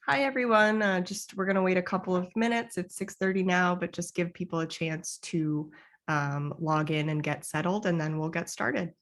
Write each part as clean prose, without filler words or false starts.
Hi, everyone. We're going to wait a couple of minutes. It's 6:30 now, but just give people a chance to log in and get settled, and then we'll get started.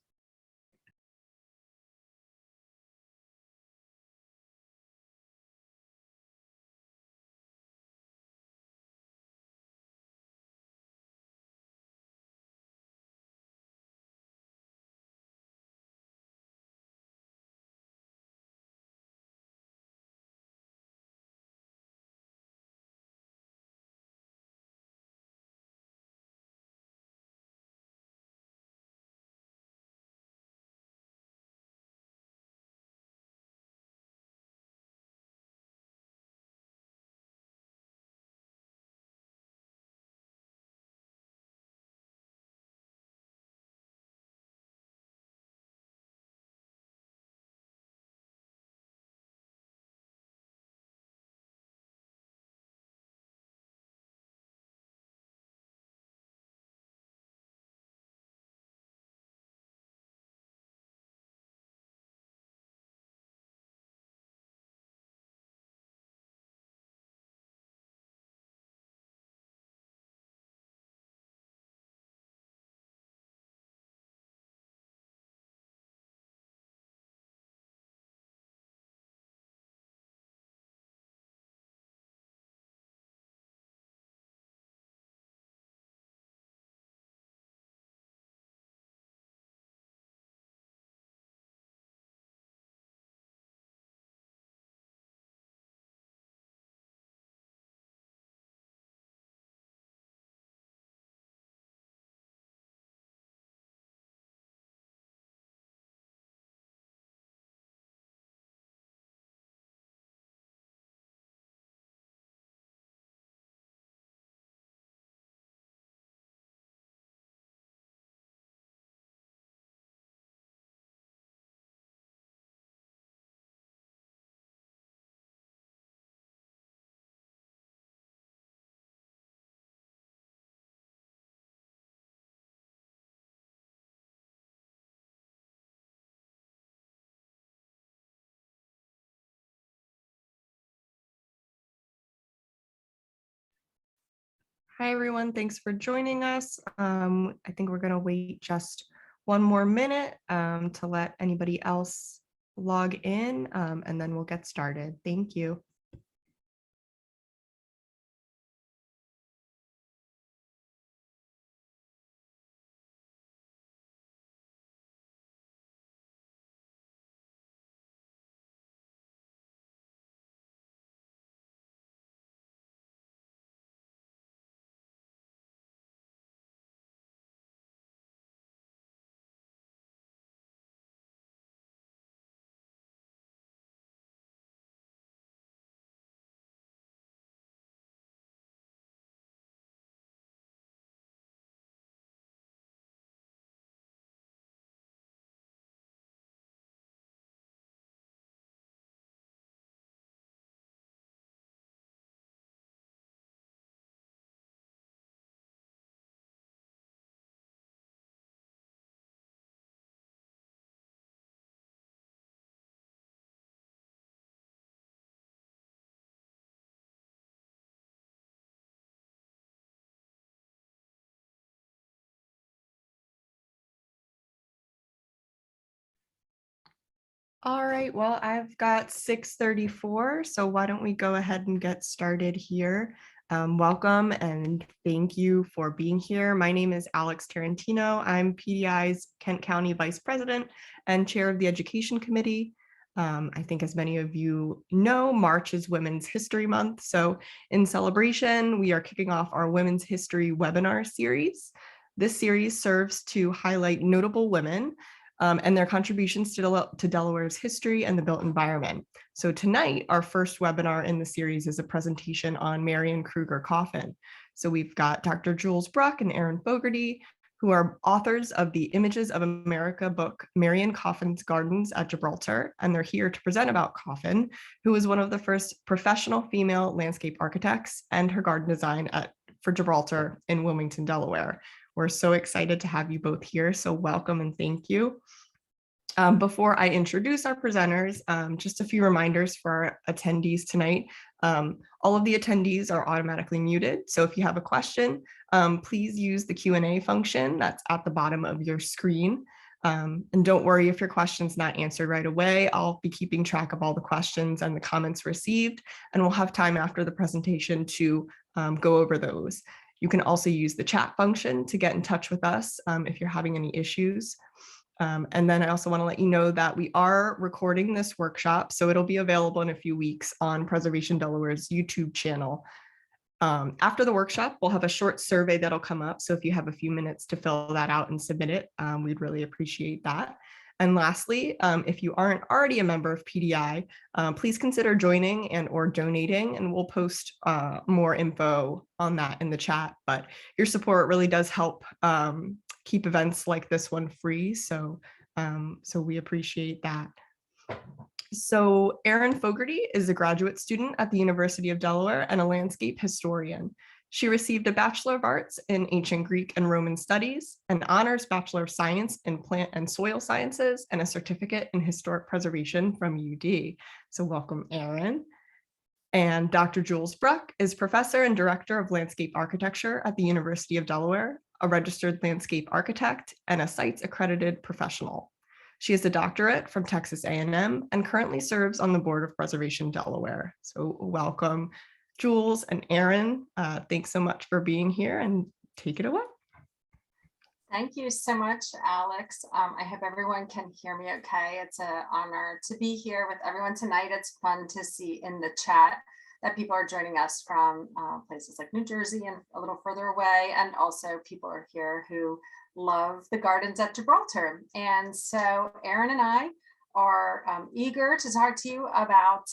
Hi, everyone. Thanks for joining us. I think we're going to wait just one more minute to let anybody else log in, and then we'll get started. Thank you. All right, well, I've got 6:34, so why don't we go ahead and get started here. Welcome and thank you for being here. My name is Alex Tarantino. I'm PDI's Kent County Vice President and Chair of the Education Committee. I think as many of you know, March is Women's History Month. So in celebration, we are kicking off our Women's History webinar series. This series serves to highlight notable women and their contributions to Delaware's history and the built environment. So tonight, our first webinar in the series is a presentation on Marian Coffin. So we've got Dr. Jules Bruck and Erin Fogarty, who are authors of the Images of America book, Marian Coffin Gardens at Gibraltar, and they're here to present about Coffin, who was one of the first professional female landscape architects and her garden design for Gibraltar in Wilmington, Delaware. We're so excited to have you both here, so welcome and thank you. Before I introduce our presenters, just a few reminders for our attendees tonight. All of the attendees are automatically muted. So if you have a question, please use the Q&A function that's at the bottom of your screen. And don't worry if your question's not answered right away. I'll be keeping track of all the questions and the comments received, and we'll have time after the presentation to go over those. You can also use the chat function to get in touch with us if you're having any issues. And then I also want to let you know that we are recording this workshop, so it'll be available in a few weeks on Preservation Delaware's YouTube channel. After the workshop, we'll have a short survey that'll come up. So if you have a few minutes to fill that out and submit it, we'd really appreciate that. And lastly, if you aren't already a member of PDI, please consider joining and or donating, and we'll post more info on that in the chat. But your support really does help keep events like this one free. So we appreciate that. So Erin Fogarty is a graduate student at the University of Delaware and a landscape historian. She received a Bachelor of Arts in Ancient Greek and Roman Studies, an honors Bachelor of Science in Plant and Soil Sciences, and a certificate in Historic Preservation from UD. So welcome, Erin. And Dr. Jules Bruck is professor and director of landscape architecture at the University of Delaware, a registered landscape architect, and a CITES accredited professional. She has a doctorate from Texas A&M and currently serves on the board of Preservation Delaware. So welcome, Jules and Erin. Thanks so much for being here, and take it away. Thank you so much, Alex. I hope everyone can hear me okay. It's an honor to be here with everyone tonight. It's fun to see in the chat that people are joining us from places like New Jersey and a little further away. And also people are here who love the gardens at Gibraltar. And so Erin and I are eager to talk to you about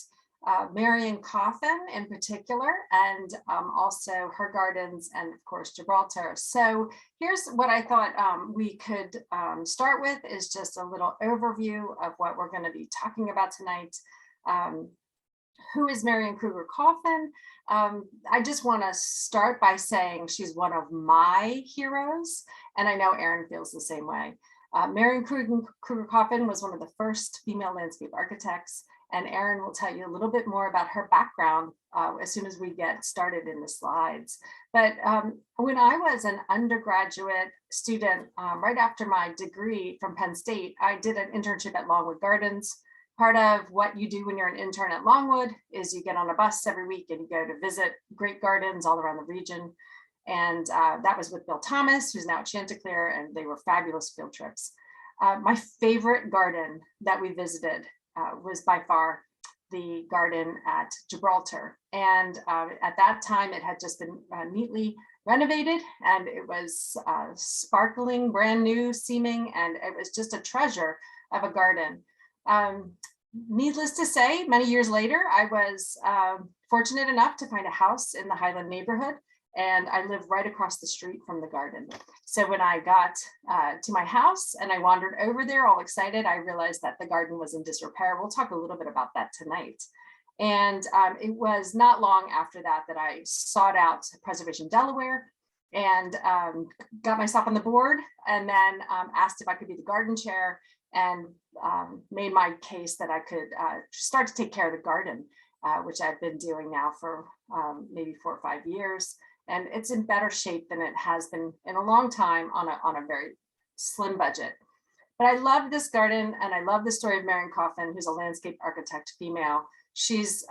Marian Coffin in particular, and also her gardens, and of course Gibraltar. So here's what I thought we could start with, is just a little overview of what we're going to be talking about tonight. Who is Marian Kruger Coffin? I just want to start by saying she's one of my heroes, and I know Erin feels the same way. Marian Kruger Coffin was one of the first female landscape architects, and Erin will tell you a little bit more about her background as soon as we get started in the slides. But when I was an undergraduate student, right after my degree from Penn State, I did an internship at Longwood Gardens. Part of what you do when you're an intern at Longwood is you get on a bus every week and you go to visit great gardens all around the region. And that was with Bill Thomas, who's now at Chanticleer, and they were fabulous field trips. My favorite garden that we visited was by far the garden at Gibraltar. And at that time, it had just been neatly renovated, and it was sparkling, brand new seeming, and it was just a treasure of a garden. Needless to say, many years later, I was fortunate enough to find a house in the Highland neighborhood, and I live right across the street from the garden. So when I got to my house and I wandered over there all excited, I realized that the garden was in disrepair. We'll talk a little bit about that tonight. And it was not long after that that I sought out Preservation Delaware and got myself on the board, and then asked if I could be the garden chair, and made my case that I could start to take care of the garden, which I've been doing now for maybe 4 or 5 years. And it's in better shape than it has been in a long time on a very slim budget. But I love this garden, and I love the story of Marian Coffin, who's a landscape architect female. She's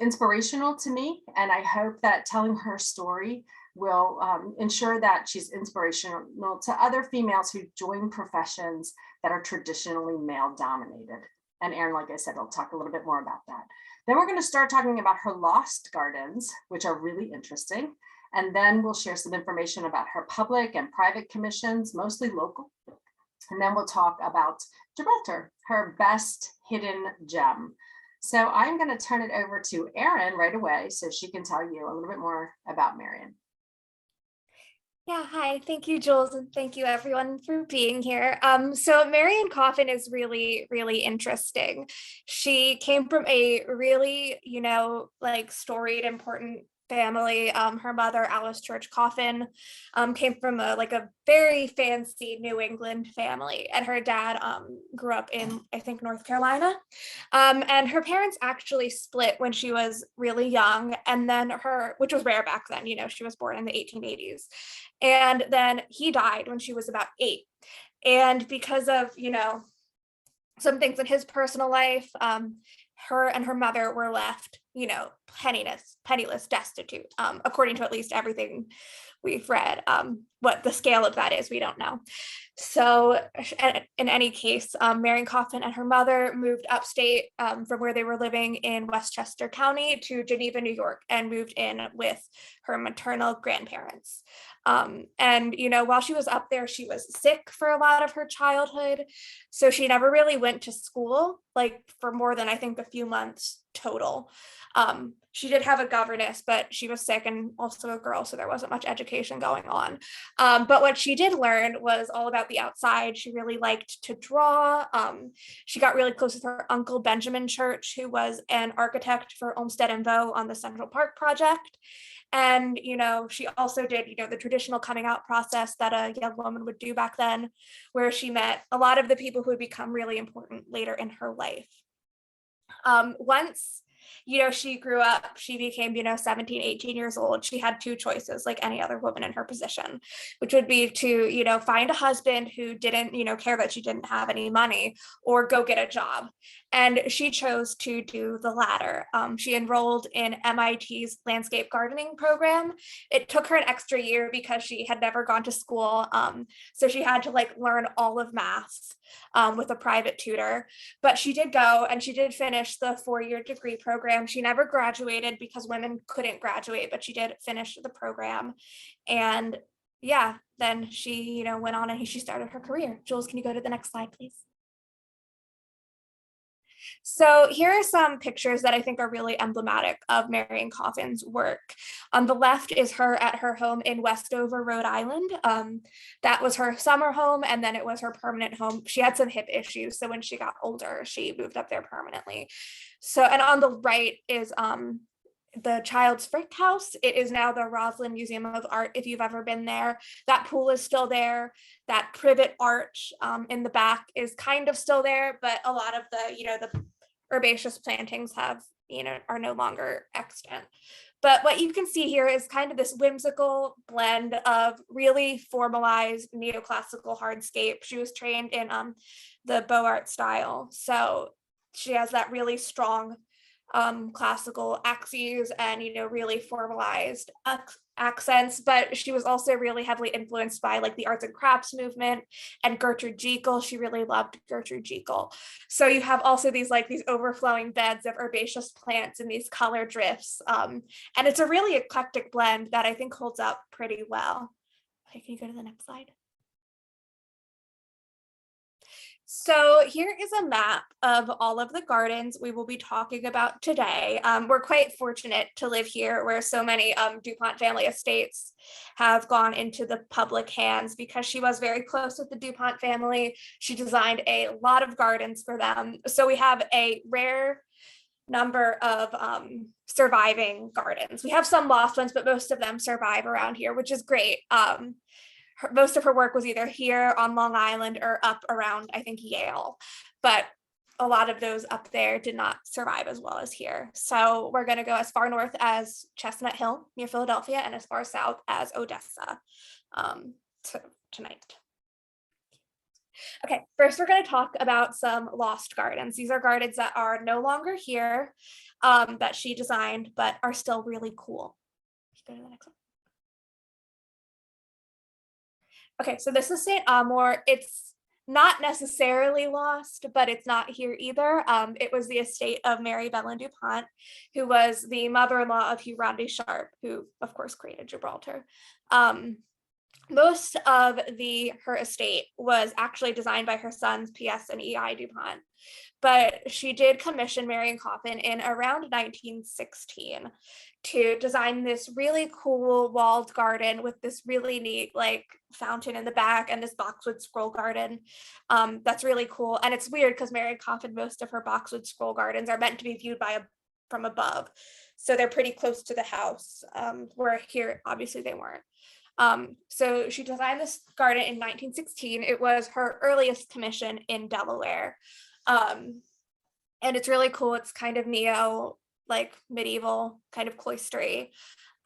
inspirational to me, and I hope that telling her story will ensure that she's inspirational to other females who join professions that are traditionally male dominated. And Erin, like I said, will talk a little bit more about that. Then we're going to start talking about her lost gardens, which are really interesting. And then we'll share some information about her public and private commissions, mostly local. And then we'll talk about Gibraltar, her best hidden gem. So I'm going to turn it over to Erin right away so she can tell you a little bit more about Marian. Yeah, hi. Thank you, Jules, and thank you everyone for being here. So Marian Coffin is really, really interesting. She came from a really, storied, important family. Her mother, Alice Church Coffin, came from a very fancy New England family, and her dad grew up in, I think, North Carolina. And her parents actually split when she was really young, and then which was rare back then, she was born in the 1880s. And then he died when she was about 8. And because of, some things in his personal life, her and her mother were left, penniless, destitute, according to at least everything we've read. What the scale of that is, we don't know. So in any case, Marian Coffin and her mother moved upstate from where they were living in Westchester County to Geneva, New York, and moved in with her maternal grandparents. And, while she was up there, she was sick for a lot of her childhood. So she never really went to school, for more than, I think, a few months total. She did have a governess, but she was sick and also a girl, so there wasn't much education going on. But what she did learn was all about the outside. She really liked to draw. She got really close with her uncle, Benjamin Church, who was an architect for Olmsted and Vaux on the Central Park project. And, she also did, the traditional coming out process that a young woman would do back then, where she met a lot of the people who would become really important later in her life. Once, she grew up, she became, 17, 18 years old. She had 2 choices, like any other woman in her position, which would be to, find a husband who didn't, care that she didn't have any money, or go get a job. And she chose to do the latter. She enrolled in MIT's landscape gardening program. It took her an extra year because she had never gone to school. So she had to learn all of math with a private tutor. But she did go, and she did finish the 4-year degree program. She never graduated because women couldn't graduate, but she did finish the program. And yeah, then she, went on and she started her career. Jules, can you go to the next slide, please? So here are some pictures that I think are really emblematic of Marian Coffin's work. On the left is her at her home in Westover, Rhode Island. That was her summer home, and then it was her permanent home. She had some hip issues, so when she got older, she moved up there permanently. So, and on the right is the Child's Frick House. It is now the Roslyn Museum of Art, if you've ever been there. That pool is still there. That privet arch in the back is kind of still there, but a lot of the herbaceous plantings are no longer extant. But what you can see here is kind of this whimsical blend of really formalized neoclassical hardscape. She was trained in the Beaux Arts style. So she has that really strong classical axes and really formalized accents, but she was also really heavily influenced by the arts and crafts movement and Gertrude Jekyll. She really loved Gertrude Jekyll. So you have also these overflowing beds of herbaceous plants and these color drifts, and it's a really eclectic blend that I think holds up pretty well. Okay, can you go to the next slide? So here is a map of all of the gardens we will be talking about today. We're quite fortunate to live here where so many Dupont family estates have gone into the public hands because she was very close with the Dupont family. She designed a lot of gardens for them. So we have a rare number of surviving gardens. We have some lost ones, but most of them survive around here, which is great. Most of her work was either here on Long Island or up around, I think, Yale, but a lot of those up there did not survive as well as here. So we're going to go as far north as Chestnut Hill near Philadelphia and as far south as Odessa tonight. Okay, first we're going to talk about some lost gardens. These are gardens that are no longer here, that she designed, but are still really cool. Let's go to the next one. Okay, so this is St. Amour. It's not necessarily lost, but it's not here either. It was the estate of Mary Bellin Dupont, who was the mother-in-law of Hugh Rodney Sharp, who of course created Gibraltar. Most of her estate was actually designed by her sons, P.S. and E.I. Dupont, but she did commission Marian Coffin in around 1916 to design this really cool walled garden with this really neat fountain in the back and this boxwood scroll garden. That's really cool. And it's weird because Marian Coffin, most of her boxwood scroll gardens are meant to be viewed by a from above. So they're pretty close to the house, where here, obviously they weren't. So she designed this garden in 1916. It was her earliest commission in Delaware. And it's really cool. It's kind of neo, like medieval, kind of cloistery.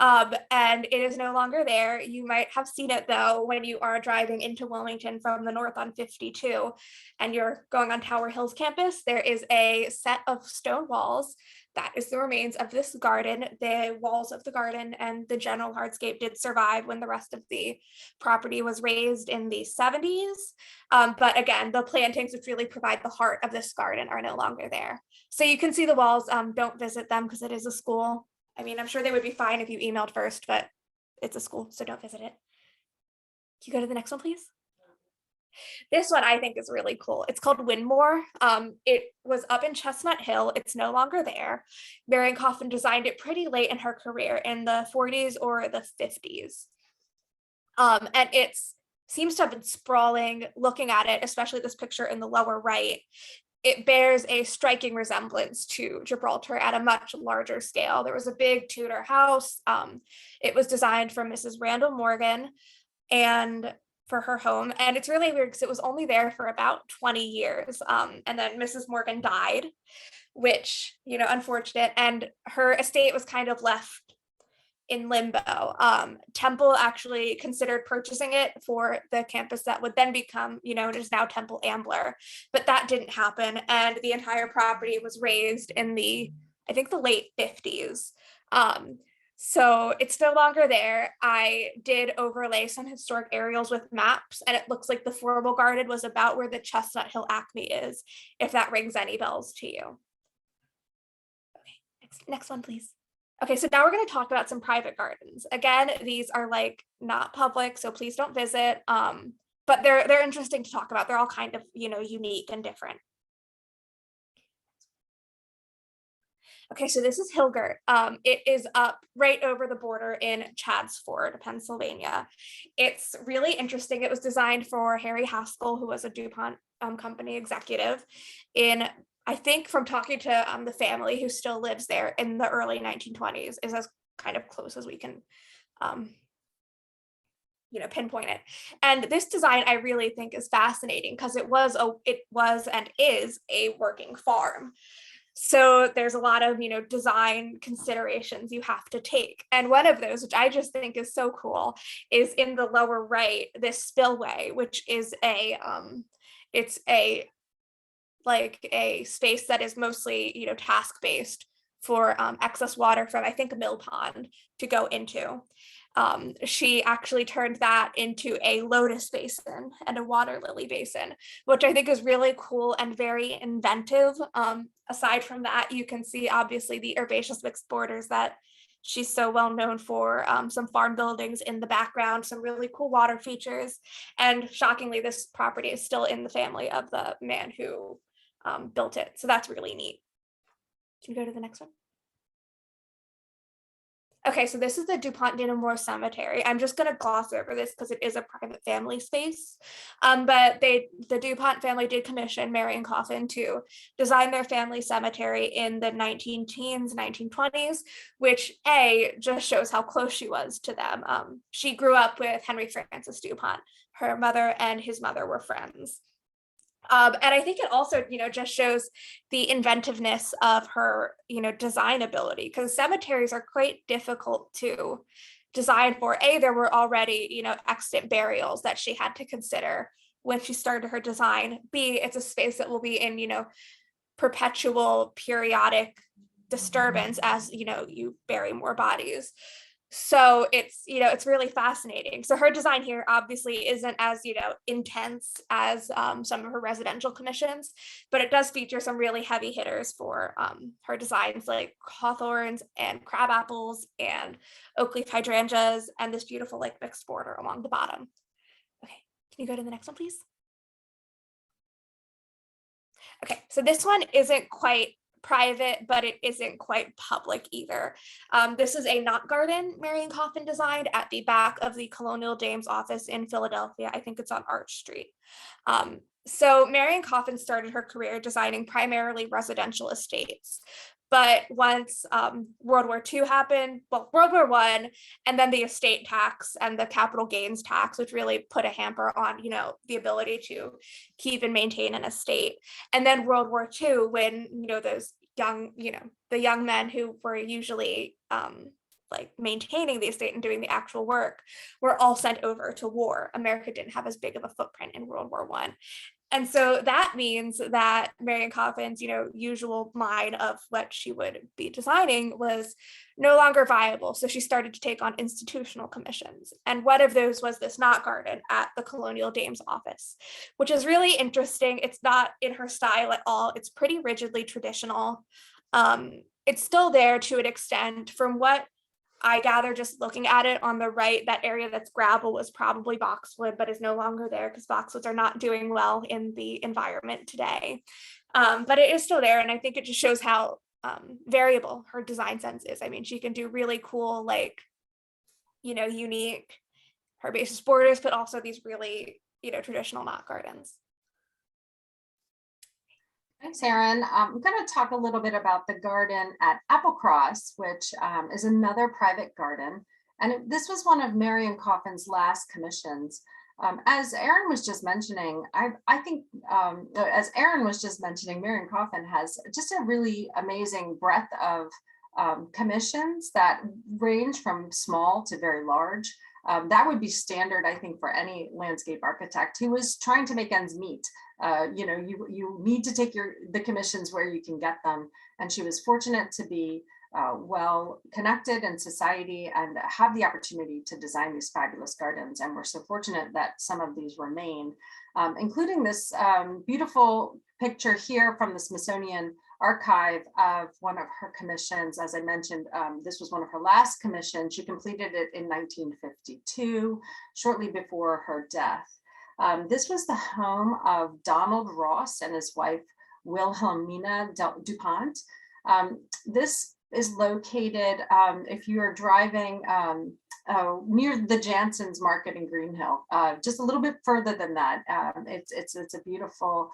And it is no longer there. You might have seen it though when you are driving into Wilmington from the north on 52 and you're going on Tower Hill's campus. There is a set of stone walls that is the remains of this garden. The walls of the garden and the general hardscape did survive when the rest of the property was razed in the 70s. But again, the plantings which really provide the heart of this garden are no longer there. So you can see the walls. Don't visit them because it is a school. I mean, I'm sure they would be fine if you emailed first, but it's a school, so don't visit it. Can you go to the next one, please? This one I think is really cool. It's called Winmore. It was up in Chestnut Hill. It's no longer there. Marian Coffin designed it pretty late in her career in the 40s or the 50s. And it seems to have been sprawling. Looking at it, especially this picture in the lower right, it bears a striking resemblance to Gibraltar at a much larger scale. There was a big Tudor house. It was designed for Mrs. Randall Morgan and for her home. And it's really weird because it was only there for about 20 years. And then Mrs. Morgan died, which, unfortunate. And her estate was kind of left in limbo. Temple actually considered purchasing it for the campus that would then become, it is now Temple Ambler, but that didn't happen. And the entire property was razed in I think the late 50s. So it's no longer there. I did overlay some historic aerials with maps, and it looks like the formal garden was about where the Chestnut Hill Acme is, if that rings any bells to you. Okay, next one, please. Okay, so now we're going to talk about some private gardens. Again, these are like not public, so please don't visit. But they're interesting to talk about. They're all kind of, unique and different. Okay, so this is Hilgart. It is up right over the border in Chaddsford, Pennsylvania. It's really interesting. It was designed for Harry Haskell, who was a Dupont company executive I think from talking to the family who still lives there in the early 1920s is as kind of close as we can, pinpoint it. And this design I really think is fascinating because it was and is a working farm. So there's a lot of, design considerations you have to take. And one of those, which I just think is so cool, is in the lower right, this spillway, which is it's a space that is mostly, task-based for excess water from, I think, a mill pond to go into. She actually turned that into a lotus basin and a water lily basin, which I think is really cool and very inventive. Aside from that, you can see obviously the herbaceous mixed borders that she's so well known for, some farm buildings in the background, some really cool water features. And shockingly, this property is still in the family of the man who built it. So that's really neat. Can you go to the next one? Okay, so this is the Dupont Dinamore Cemetery. I'm just going to gloss over this because it is a private family space. But the Dupont family did commission Marian Coffin to design their family cemetery in the 19-teens, 1920s, which just shows how close she was to them. She grew up with Henry Francis Dupont. Her mother and his mother were friends. And I think it also, just shows the inventiveness of her, design ability, because cemeteries are quite difficult to design for. There were already, extant burials that she had to consider when she started her design. B, it's a space that will be in, perpetual periodic disturbance as, you bury more bodies. So it's, it's really fascinating. So her design here obviously isn't as, intense as some of her residential commissions, but it does feature some really heavy hitters for her designs, like hawthorns and crab apples and oak leaf hydrangeas and this beautiful like mixed border along the bottom. Okay, can you go to the next one, please? Okay, so this one isn't quite private, but it isn't quite public either. This is a knot garden Marian Coffin designed at the back of the Colonial Dame's office in Philadelphia. I think it's on Arch Street. So Marian Coffin started her career designing primarily residential estates. But once World War II happened, well, World War I, and then the estate tax and the capital gains tax, which really put a hamper on, the ability to keep and maintain an estate. And then World War II, when, those young, the young men who were usually like maintaining the estate and doing the actual work were all sent over to war. America didn't have as big of a footprint in World War I. And so that means that Marian Coffin's, usual line of what she would be designing was no longer viable. So she started to take on institutional commissions. And one of those was this knot garden at the Colonial Dame's office, which is really interesting. It's not in her style at all. It's pretty rigidly traditional. It's still there to an extent. From what I gather, just looking at it on the right, that area that's gravel was probably boxwood, but is no longer there because boxwoods are not doing well in the environment today. But it is still there. And I think it just shows how variable her design sense is. I mean, she can do really cool, unique herbaceous borders, but also these really, traditional knot gardens. Thanks, Erin. I'm going to talk a little bit about the garden at Applecross, which is another private garden. And this was one of Marian Coffin's last commissions. As Erin was just mentioning, I think, as Erin was just mentioning, Marian Coffin has just a really amazing breadth of commissions that range from small to very large. That would be standard, I think, for any landscape architect who was trying to make ends meet. You need to take the commissions where you can get them. And she was fortunate to be well connected in society and have the opportunity to design these fabulous gardens. And we're so fortunate that some of these remain, including this beautiful picture here from the Smithsonian Archive of one of her commissions. As I mentioned, this was one of her last commissions. She completed it in 1952, shortly before her death. This was the home of Donald Ross and his wife, Wilhelmina Dupont. This is located, if you are driving near the Jansen's Market in Green Hill, just a little bit further than that. It's a beautiful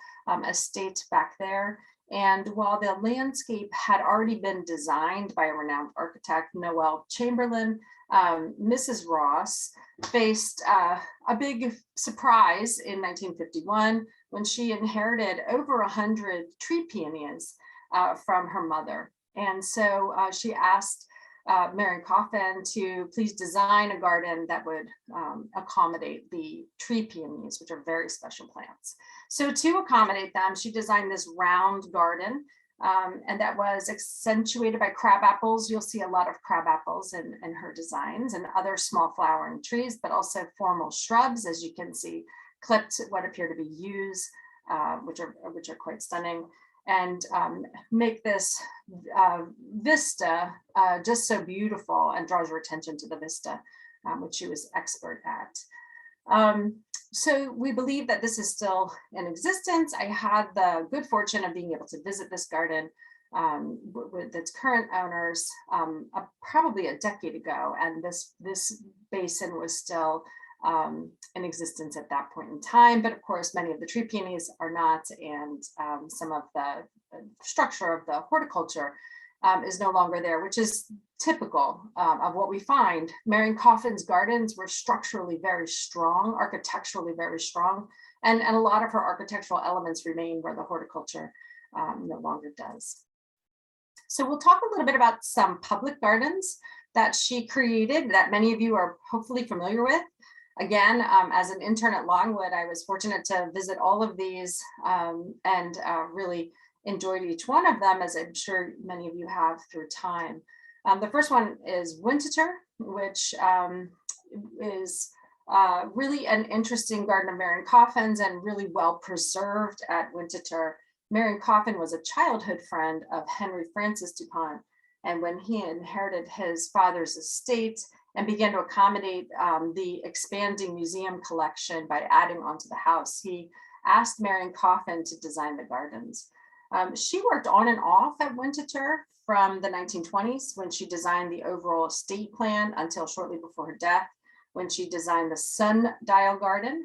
estate back there. And while the landscape had already been designed by a renowned architect, Noel Chamberlain, Mrs. Ross faced a big surprise in 1951 when she inherited over 100 tree peonies from her mother. And so she asked Marian Coffin to please design a garden that would accommodate the tree peonies, which are very special plants. So to accommodate them, she designed this round garden, and that was accentuated by crab apples. You'll see a lot of crab apples in her designs, and other small flowering trees, but also formal shrubs, as you can see, clipped what appear to be yews, which are quite stunning, and make this vista just so beautiful and draws your attention to the vista, which she was expert at. So we believe that this is still in existence. I had the good fortune of being able to visit this garden with its current owners probably a decade ago, and this basin was still in existence at that point in time. But of course, many of the tree peonies are not, and some of the structure of the horticulture is no longer there, which is typical of what we find. Marian Coffin's gardens were structurally very strong, architecturally very strong, and a lot of her architectural elements remain where the horticulture no longer does. So we'll talk a little bit about some public gardens that she created that many of you are hopefully familiar with. Again, as an intern at Longwood, I was fortunate to visit all of these and really enjoyed each one of them, as I'm sure many of you have through time. The first one is Winterthur, which is really an interesting garden of Marian Coffin's and really well preserved at Winterthur. Marian Coffin was a childhood friend of Henry Francis Dupont, and when he inherited his father's estate and began to accommodate the expanding museum collection by adding onto the house, he asked Marian Coffin to design the gardens. She worked on and off at Winterthur from the 1920s when she designed the overall estate plan until shortly before her death, when she designed the sundial garden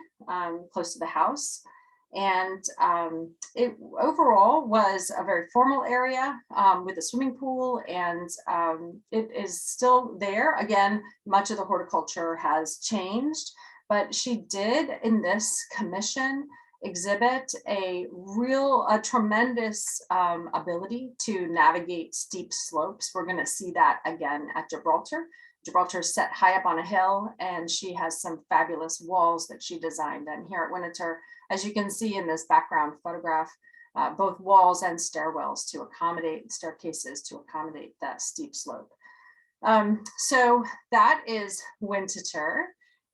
close to the house. And it overall was a very formal area with a swimming pool, and it is still there. Again, much of the horticulture has changed, but she did in this commission exhibit a tremendous ability to navigate steep slopes. We're going to see that again at Gibraltar. Gibraltar is set high up on a hill, and she has some fabulous walls that she designed. And here at Winterthur, as you can see in this background photograph, both walls and stairwells to accommodate, staircases to accommodate that steep slope. So that is Winterthur.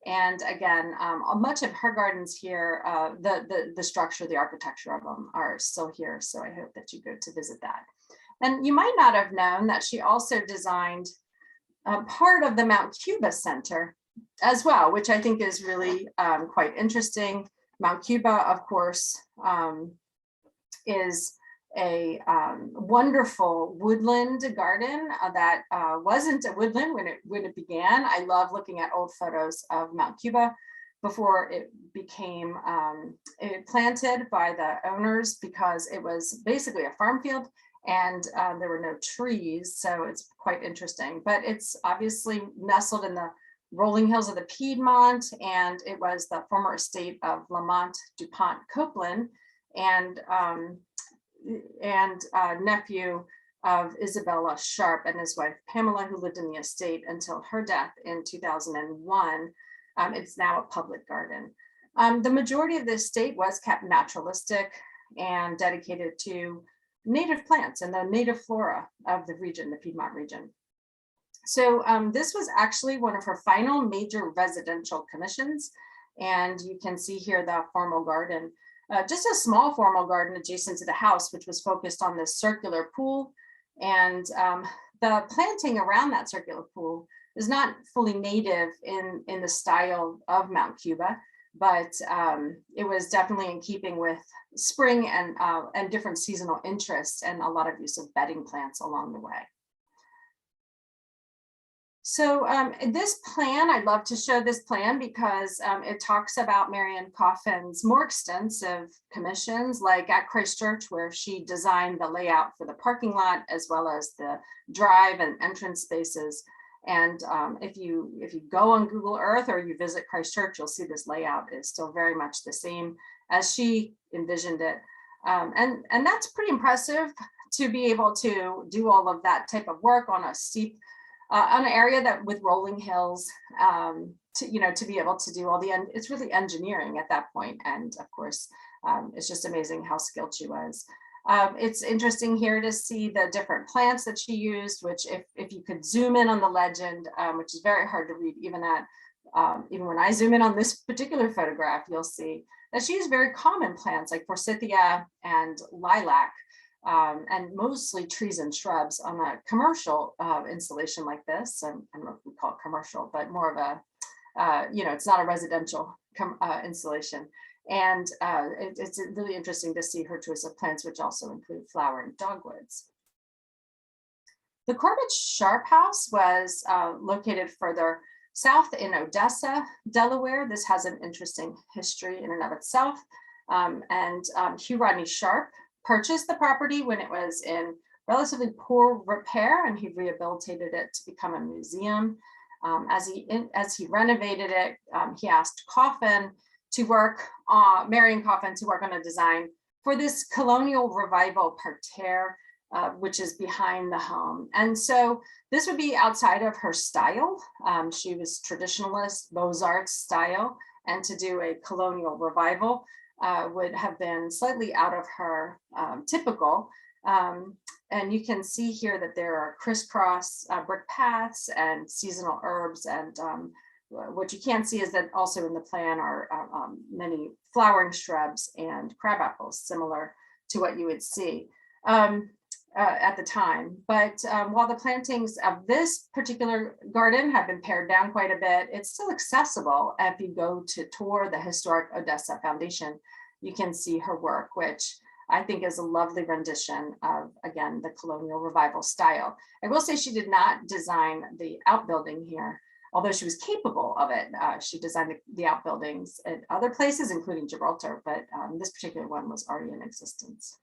And again, much of her gardens here, the structure, the architecture of them are still here. So I hope that you go to visit that. And you might not have known that she also designed part of the Mount Cuba Center as well, which I think is really quite interesting. Mount Cuba, of course, is a wonderful woodland garden that wasn't a woodland when it began. I love looking at old photos of Mount Cuba before it became planted by the owners, because it was basically a farm field and there were no trees. So it's quite interesting, but it's obviously nestled in the rolling hills of the Piedmont, and it was the former estate of Lamont Dupont Copeland, and nephew of Isabella Sharp and his wife Pamela, who lived in the estate until her death in 2001. It's now a public garden. The majority of the estate was kept naturalistic and dedicated to native plants and the native flora of the region, the Piedmont region. So this was actually one of her final major residential commissions. And you can see here the formal garden, just a small formal garden adjacent to the house, which was focused on this circular pool. And the planting around that circular pool is not fully native in the style of Mount Cuba, but it was definitely in keeping with spring and different seasonal interests, and a lot of use of bedding plants along the way. So this plan, I'd love to show this plan because it talks about Marian Coffin's more extensive commissions, like at Christchurch, where she designed the layout for the parking lot, as well as the drive and entrance spaces. And if you go on Google Earth or you visit Christchurch, you'll see this layout is still very much the same as she envisioned it. And that's pretty impressive to be able to do all of that type of work on a steep on an area that with rolling hills, to be able to do all it's really engineering at that point. And of course, it's just amazing how skilled she was. It's interesting here to see the different plants that she used, which if you could zoom in on the legend, which is very hard to read even when I zoom in on this particular photograph, you'll see that she used very common plants like forsythia and lilac, and mostly trees and shrubs on a commercial installation like this. I don't know if we call it commercial, but more of a, it's not a residential installation. And it's really interesting to see her choice of plants, which also include flowering dogwoods. The Corbets Sharp House was located further south in Odessa, Delaware. This has an interesting history in and of itself. Hugh Rodney Sharp purchased the property when it was in relatively poor repair, and he rehabilitated it to become a museum. As he renovated it, he asked Marian Coffin to work on a design for this Colonial Revival parterre, which is behind the home. And so this would be outside of her style. She was traditionalist, Beaux-Arts style, and to do a Colonial Revival would have been slightly out of her typical. And you can see here that there are crisscross brick paths and seasonal herbs. And what you can't see is that also in the plan are many flowering shrubs and crabapples, similar to what you would see at the time. But while the plantings of this particular garden have been pared down quite a bit, it's still accessible. If you go to tour the historic Odessa Foundation, you can see her work, which I think is a lovely rendition of, again, the Colonial Revival style. I will say she did not design the outbuilding here. although she was capable of it, she designed the outbuildings at other places, including Gibraltar, but this particular one was already in existence.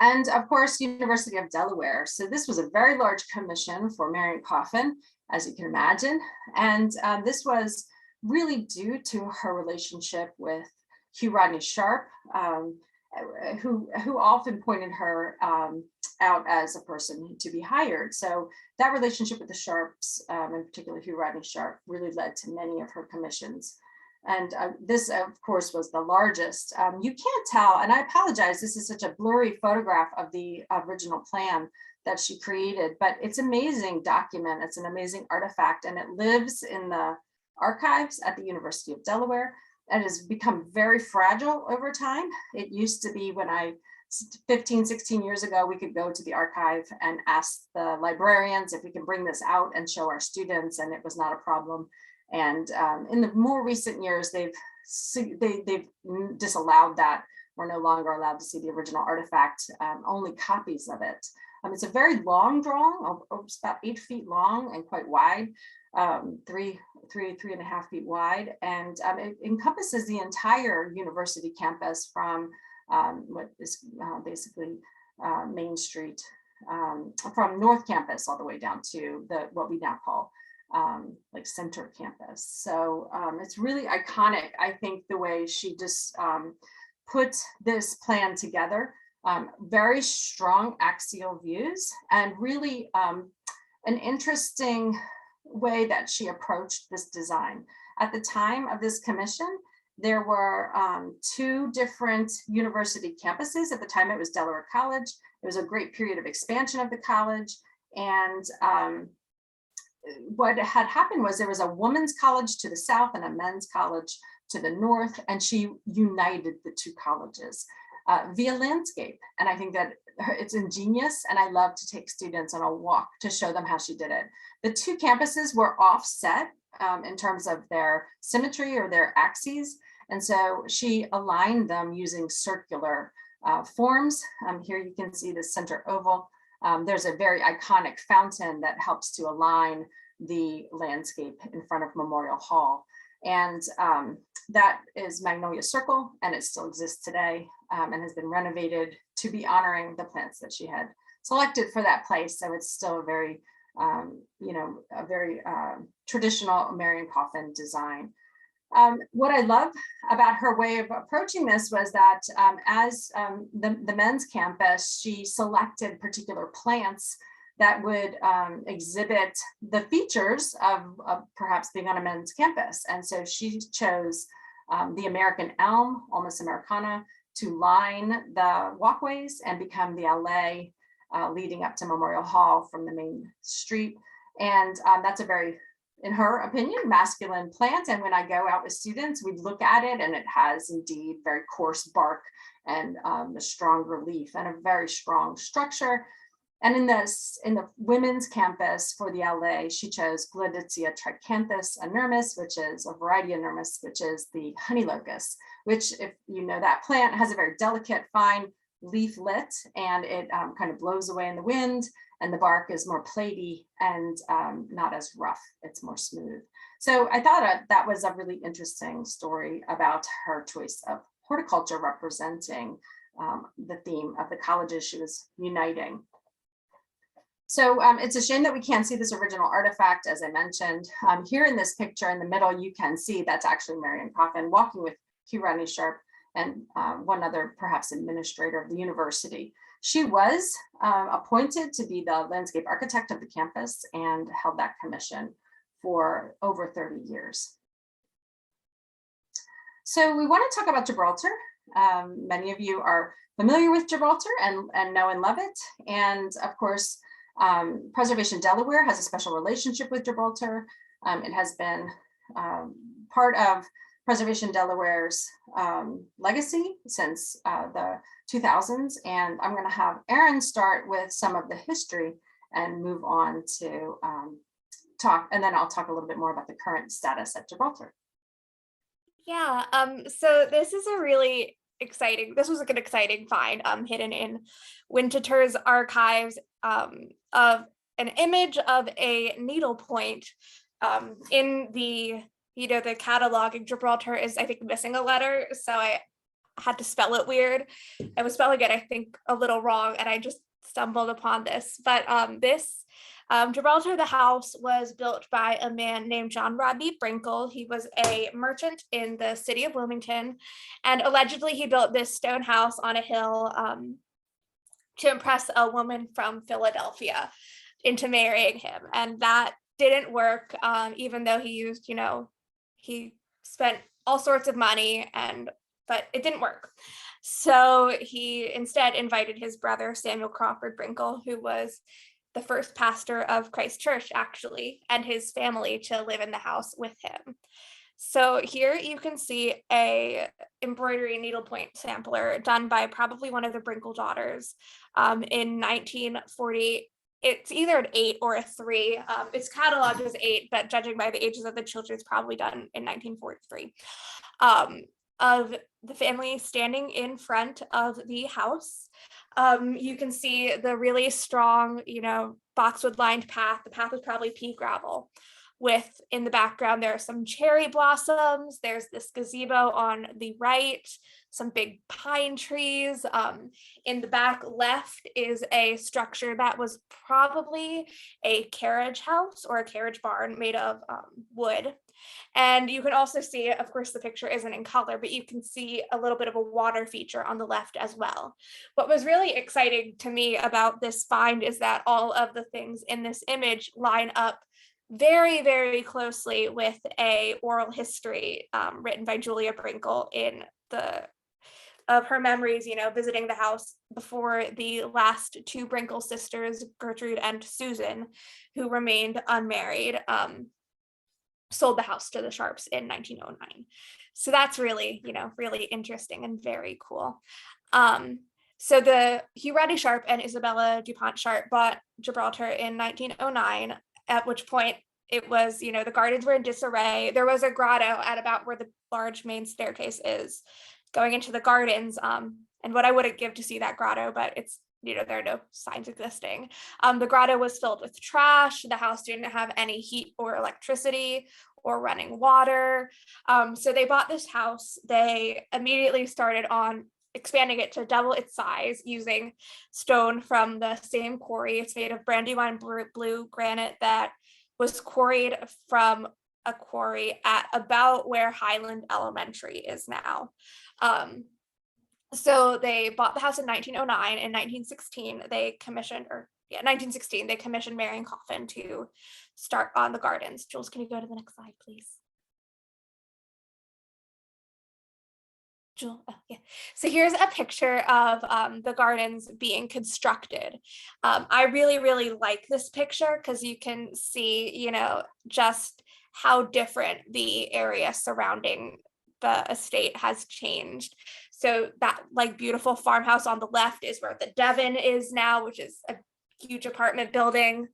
And of course, University of Delaware. So this was a very large commission for Marian Coffin, as you can imagine. And this was really due to her relationship with Hugh Rodney Sharp, who often pointed her out as a person to be hired. So that relationship with the Sharps, in particular Hugh Rodney Sharp, really led to many of her commissions. And this, of course, was the largest. You can't tell, and I apologize, this is such a blurry photograph of the original plan that she created, but it's an amazing document. It's an amazing artifact, and it lives in the archives at the University of Delaware. And has become very fragile over time. It used to be when 15, 16 years ago, we could go to the archive and ask the librarians if we can bring this out and show our students, and it was not a problem. And in the more recent years, they've disallowed that. We're no longer allowed to see the original artifact, only copies of it. It's a very long drawing, it's about 8 feet long and quite wide, 3.5 feet wide, and it encompasses the entire university campus from what is basically Main Street, from North Campus all the way down to what we now call like Center Campus. So it's really iconic, I think, the way she just put this plan together. Very strong axial views, and really an interesting way that she approached this design. At the time of this commission, there were 2 different university campuses. At the time, it was Delaware College. It was a great period of expansion of the college. And what had happened was there was a women's college to the south and a men's college to the north, and she united the 2 colleges via landscape. And I think that it's ingenious, and I love to take students on a walk to show them how she did it. The 2 campuses were offset in terms of their symmetry or their axes. And so she aligned them using circular forms. Here you can see the center oval. There's a very iconic fountain that helps to align the landscape in front of Memorial Hall. And that is Magnolia Circle, and it still exists today and has been renovated to be honoring the plants that she had selected for that place. So it's still a very, a very traditional Marian Coffin design. What I love about her way of approaching this was that as the men's campus, she selected particular plants that would exhibit the features of perhaps being on a men's campus. And so she chose the American elm, Ulmus americana, to line the walkways and become the alley leading up to Memorial Hall from the main street. And that's a very, in her opinion, masculine plant. And when I go out with students, we look at it, and it has indeed very coarse bark and a strong relief and a very strong structure. And in the women's campus for the LA, she chose Gladicia tricanthus inermis, which is a variety of inermis, which is the honey locust, which, if you know that plant, has a very delicate, fine leaflet, and it kind of blows away in the wind, and the bark is more platy and not as rough, it's more smooth. So I thought that was a really interesting story about her choice of horticulture representing the theme of the colleges she was uniting. So it's a shame that we can't see this original artifact, as I mentioned. Here in this picture in the middle, you can see that's actually Marian Coffin walking with Hugh Rodney Sharp and one other perhaps administrator of the university. She was appointed to be the landscape architect of the campus and held that commission for over 30 years. So we want to talk about Gibraltar. Many of you are familiar with Gibraltar and know and love it. And of course, Preservation Delaware has a special relationship with Gibraltar. It has been part of Preservation Delaware's legacy since the 2000s. And I'm going to have Erin start with some of the history and move on to talk, and then I'll talk a little bit more about the current status at Gibraltar. Yeah, so this is a really exciting, this was like an exciting find hidden in Winter's archives of an image of a needlepoint in the, the cataloging. Gibraltar is, I think, missing a letter, so I had to spell it weird. I was spelling it, I think, a little wrong, and I just stumbled upon this. But this Gibraltar, the house, was built by a man named John Rodney Brinkle. He was a merchant in the city of Wilmington, and allegedly he built this stone house on a hill to impress a woman from Philadelphia into marrying him. And that didn't work, even though he used, he spent all sorts of money, but it didn't work. So he instead invited his brother, Samuel Crawford Brinkle, who was the first pastor of Christ Church, actually, and his family to live in the house with him. So here you can see a embroidery needlepoint sampler done by probably one of the Brinkle daughters in 1940. It's either an 8 or a 3. It's cataloged as 8, but judging by the ages of the children, it's probably done in 1943. Of the family standing in front of the house. You can see the really strong, boxwood lined path. The path was probably pea gravel. With in the background, there are some cherry blossoms. There's this gazebo on the right, some big pine trees. In the back left is a structure that was probably a carriage house or a carriage barn made of wood. And you can also see, of course, the picture isn't in color, but you can see a little bit of a water feature on the left as well. What was really exciting to me about this find is that all of the things in this image line up very, very closely with a oral history written by Julia Brinkle of her memories, visiting the house before the last 2 Brinkle sisters, Gertrude and Susan, who remained unmarried, sold the house to the Sharps in 1909. So that's really, really interesting and very cool. So the Hugh Rodney Sharp and Isabella Dupont Sharp bought Gibraltar in 1909, at which point it was, the gardens were in disarray. There was a grotto at about where the large main staircase is going into the gardens. And what I wouldn't give to see that grotto, but it's, there are no signs existing. The grotto was filled with trash. The house didn't have any heat or electricity or running water. So they bought this house. They immediately started on expanding it to double its size using stone from the same quarry. It's made of Brandywine blue granite that was quarried from a quarry at about where Highland Elementary is now. So they bought the house in 1909. In 1916, they commissioned Marian Coffin to start on the gardens. Jules, can you go to the next slide, please? Jules, oh, yeah. So here's a picture of the gardens being constructed. I really, really like this picture because you can see, just how different the area surrounding the estate has changed. So that beautiful farmhouse on the left is where the Devon is now, which is a huge apartment building.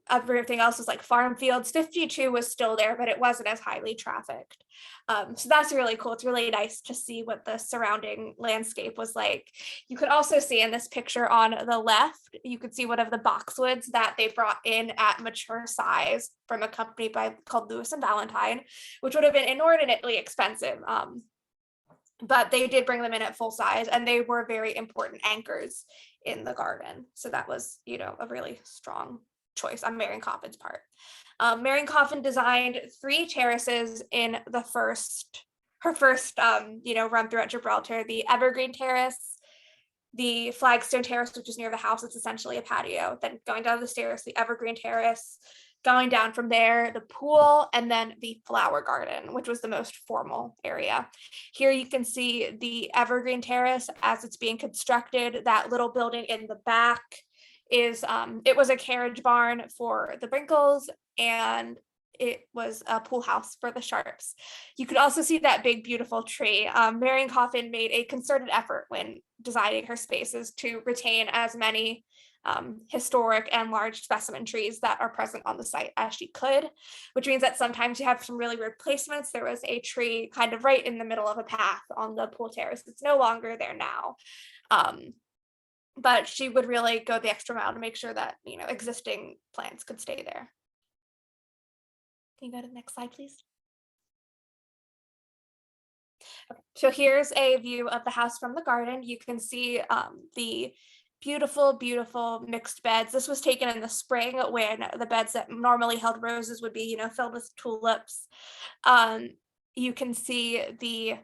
Everything else was like farm fields. 52 was still there, but it wasn't as highly trafficked. So that's really cool. It's really nice to see what the surrounding landscape was like. You could also see in this picture on the left, you could see one of the boxwoods that they brought in at mature size from a company called Lewis and Valentine, which would have been inordinately expensive. But they did bring them in at full size, and they were very important anchors in the garden. So that was, a really strong choice on Marian Coffin's part. Marian Coffin designed 3 terraces in her first run throughout Gibraltar: the Evergreen Terrace, the Flagstone Terrace, which is near the house. It's essentially a patio. Then going down the stairs, the Evergreen Terrace, going down from there, the pool, and then the flower garden, which was the most formal area. Here you can see the Evergreen Terrace as it's being constructed. That little building in the back is, it was a carriage barn for the Brinkles, and it was a pool house for the Sharps. You could also see that big, beautiful tree. Marian Coffin made a concerted effort when designing her spaces to retain as many historic and large specimen trees that are present on the site as she could, which means that sometimes you have some really weird placements. There was a tree kind of right in the middle of a path on the pool terrace. It's no longer there now. but she would really go the extra mile to make sure that, existing plants could stay there. Can you go to the next slide, please? Okay, so here's a view of the house from the garden. You can see the beautiful, beautiful mixed beds. This was taken in the spring when the beds that normally held roses would be, filled with tulips. You can see the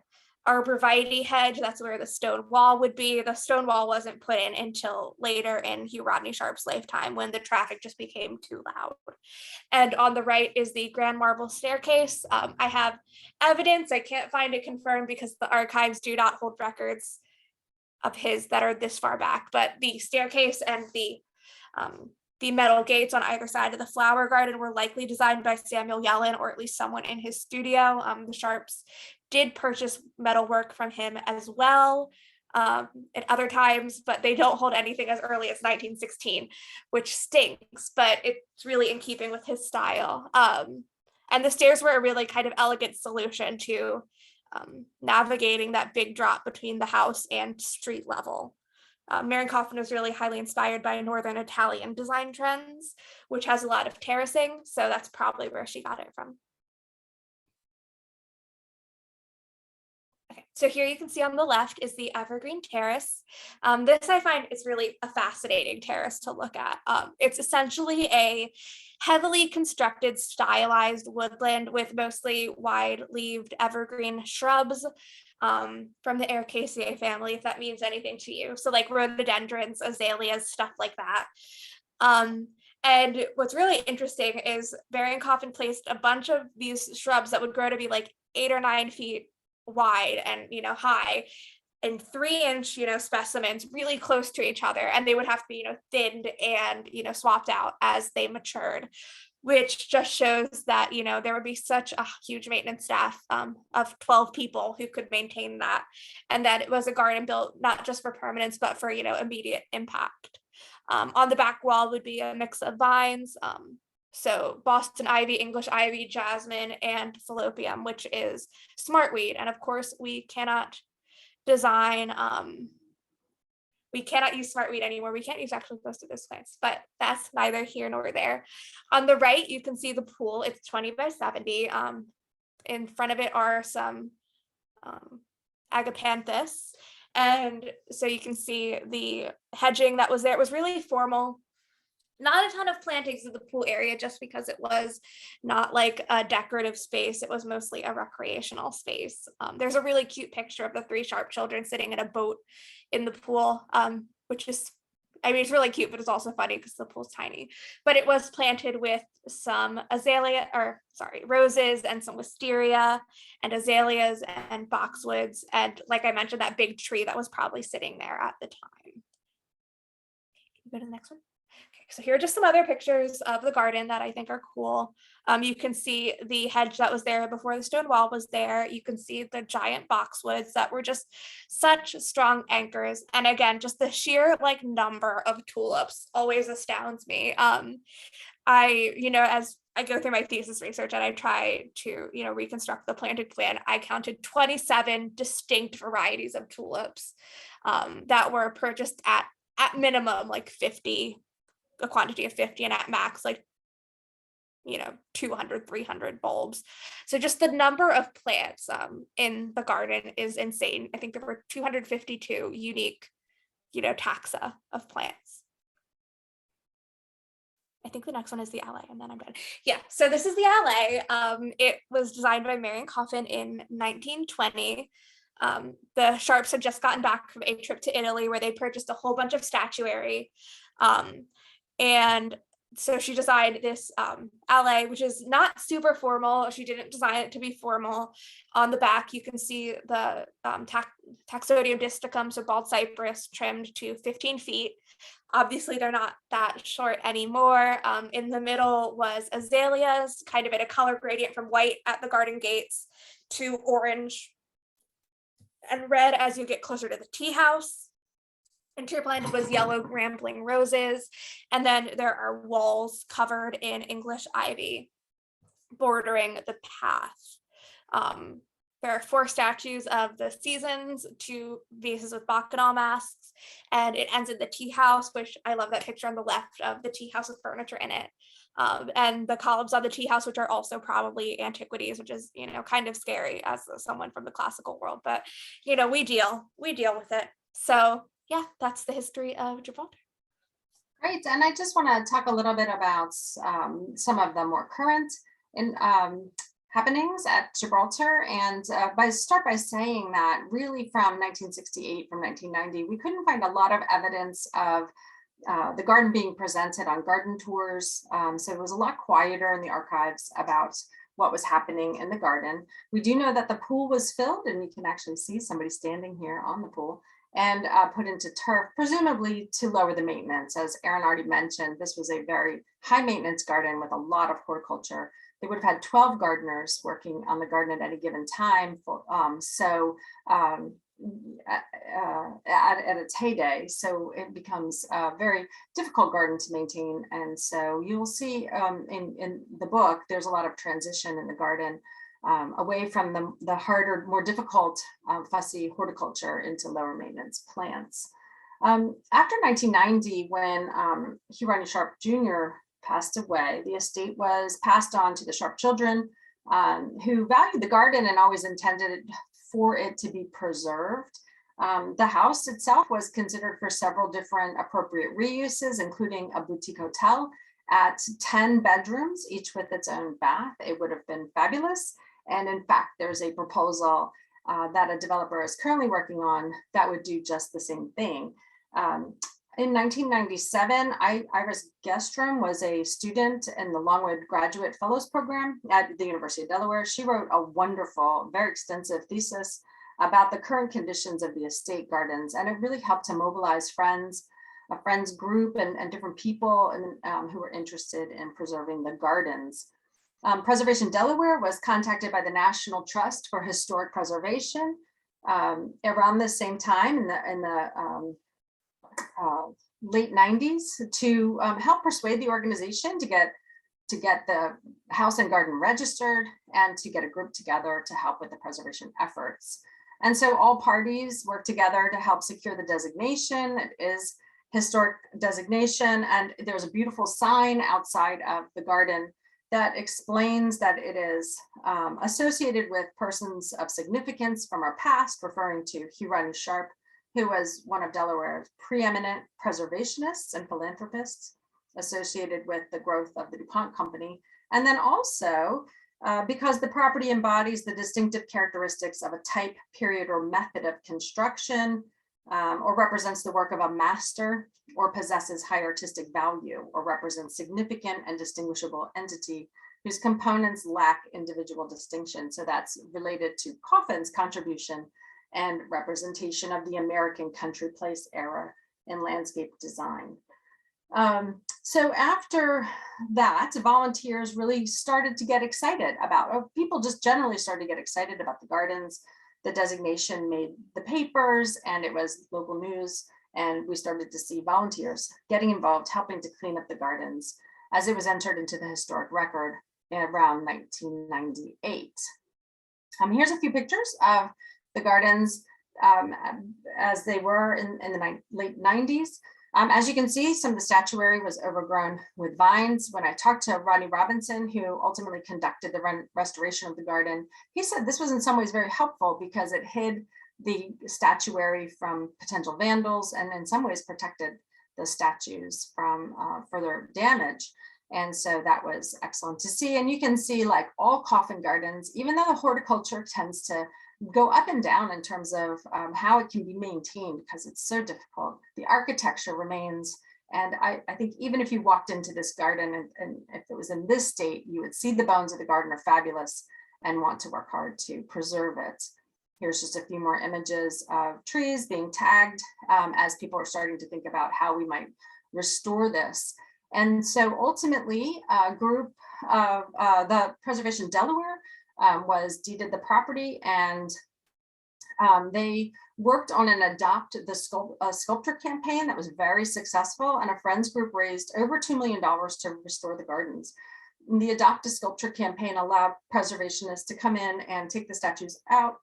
arborvitae hedge. That's where the stone wall would be. The stone wall wasn't put in until later in Hugh Rodney Sharp's lifetime, when the traffic just became too loud. And on the right is the grand marble staircase. I have evidence. I can't find it confirmed because the archives do not hold records of his that are this far back, but the staircase and the metal gates on either side of the flower garden were likely designed by Samuel Yellen, or at least someone in his studio. The Sharps did purchase metalwork from him as well at other times, but they don't hold anything as early as 1916, which stinks, but it's really in keeping with his style. And the stairs were a really kind of elegant solution to navigating that big drop between the house and street level. Marian Coffin was really highly inspired by Northern Italian design trends, which has a lot of terracing, so that's probably where she got it from. Okay, so here you can see on the left is the Evergreen Terrace. This I find is really a fascinating terrace to look at. It's essentially a heavily constructed, stylized woodland with mostly wide-leaved evergreen shrubs from the Ericaceae family, if that means anything to you. So like rhododendrons, azaleas, stuff like that. And what's really interesting is Marian Coffin placed a bunch of these shrubs that would grow to be like 8 or 9 feet wide and high, and 3-inch specimens really close to each other, and they would have to be thinned and swapped out as they matured, which just shows that there would be such a huge maintenance staff of 12 people who could maintain that, and that it was a garden built not just for permanence but for immediate impact. On the back wall would be a mix of vines, so Boston ivy, English ivy, jasmine, and fallopium, which is smartweed. And of course we cannot design, we cannot use smartweed anymore. We can't use actually most of those plants, but that's neither here nor there. On the right, you can see the pool. It's 20 by 70. In front of it are some agapanthus. And so you can see the hedging that was there. It was really formal. Not a ton of plantings in the pool area, just because it was not like a decorative space. It was mostly a recreational space. There's a really cute picture of the 3 Sharp children sitting in a boat in the pool, which is, it's really cute, but it's also funny because the pool's tiny. But it was planted with some roses and some wisteria and azaleas and boxwoods. And like I mentioned, that big tree that was probably sitting there at the time. Can you go to the next one? So here are just some other pictures of the garden that I think are cool. You can see the hedge that was there before the stone wall was there. You can see the giant boxwoods that were just such strong anchors. And again, just the sheer number of tulips always astounds me. As I go through my thesis research and I try to, reconstruct the planted plan, I counted 27 distinct varieties of tulips that were purchased at minimum 50, a quantity of 50, and at max 200, 300 bulbs. So just the number of plants in the garden is insane. I think there were 252 unique taxa of plants. I think the next one is the alley, and then I'm done. Yeah, so this is the alley. It was designed by Marian Coffin in 1920. The Sharps had just gotten back from a trip to Italy where they purchased a whole bunch of statuary. And so she designed this alley, which is not super formal. She didn't design it to be formal. On the back, you can see the Taxodium disticum, so bald cypress, trimmed to 15 feet. Obviously, they're not that short anymore. In the middle was azaleas, kind of in a color gradient from white at the garden gates to orange and red as you get closer to the tea house. Interplanted was yellow rambling roses, and then there are walls covered in English ivy bordering the path. There are 4 statues of the seasons, 2 vases with bacchanal masks, and it ends in the tea house, which I love that picture on the left of the tea house with furniture in it. And the columns on the tea house, which are also probably antiquities, which is, kind of scary as someone from the classical world, but, we deal with it. So yeah, that's the history of Gibraltar. Great, and I just want to talk a little bit about some of the more current happenings at Gibraltar, and start by saying that really from 1968, from 1990, we couldn't find a lot of evidence of the garden being presented on garden tours. So it was a lot quieter in the archives about what was happening in the garden. We do know that the pool was filled, and you can actually see somebody standing here on the pool, and put into turf, presumably to lower the maintenance. As Erin already mentioned, this was a very high maintenance garden with a lot of horticulture. They would have had 12 gardeners working on the garden at any given time. At its heyday, so it becomes a very difficult garden to maintain. And so you'll see in the book, there's a lot of transition in the garden away from the harder, more difficult, fussy horticulture into lower maintenance plants. After 1990, when Hugh Rodney Sharp Jr. passed away, the estate was passed on to the Sharp children, who valued the garden and always intended for it to be preserved. The house itself was considered for several different appropriate reuses, including a boutique hotel at 10 bedrooms, each with its own bath. It would have been fabulous. And in fact, there's a proposal that a developer is currently working on that would do just the same thing. In 1997, Iris Gestrom was a student in the Longwood Graduate Fellows Program at the University of Delaware. She wrote a wonderful, very extensive thesis about the current conditions of the estate gardens, and it really helped to mobilize a friends group and different people who were interested in preserving the gardens. Preservation Delaware was contacted by the National Trust for Historic Preservation around the same time in the late 90s to help persuade the organization to get the house and garden registered and to get a group together to help with the preservation efforts. And so all parties work together to help secure the designation. It is historic designation, and there's a beautiful sign outside of the garden that explains that it is associated with persons of significance from our past, referring to Hugh Rodney Sharp, who was one of Delaware's preeminent preservationists and philanthropists associated with the growth of the Dupont company. And then also, because the property embodies the distinctive characteristics of a type, period, or method of construction, or represents the work of a master, or possesses high artistic value, or represents significant and distinguishable entity whose components lack individual distinction. So that's related to Coffin's contribution and representation of the American country place era in landscape design. So after that, volunteers really started to get excited about, people just generally started to get excited about the gardens. The designation made the papers and it was local news. And we started to see volunteers getting involved, helping to clean up the gardens as it was entered into the historic record around 1998. Here's a few pictures of the gardens as they were in the late 90s. As you can see, some of the statuary was overgrown with vines. When I talked to Rodney Robinson, who ultimately conducted the restoration of the garden, he said this was in some ways very helpful because it hid the statuary from potential vandals and in some ways protected the statues from further damage. And so that was excellent to see. And you can see, like all coffin gardens, even though the horticulture tends to go up and down in terms of how it can be maintained because it's so difficult, the architecture remains. And I think even if you walked into this garden and if it was in this state, you would see the bones of the garden are fabulous and want to work hard to preserve it. Here's just a few more images of trees being tagged as people are starting to think about how we might restore this. And so ultimately, a group of the Preservation Delaware was deeded the property, and they worked on an Adopt the Sculpture campaign that was very successful, and a friends group raised over $2 million to restore the gardens. The Adopt a Sculpture campaign allowed preservationists to come in and take the statues out,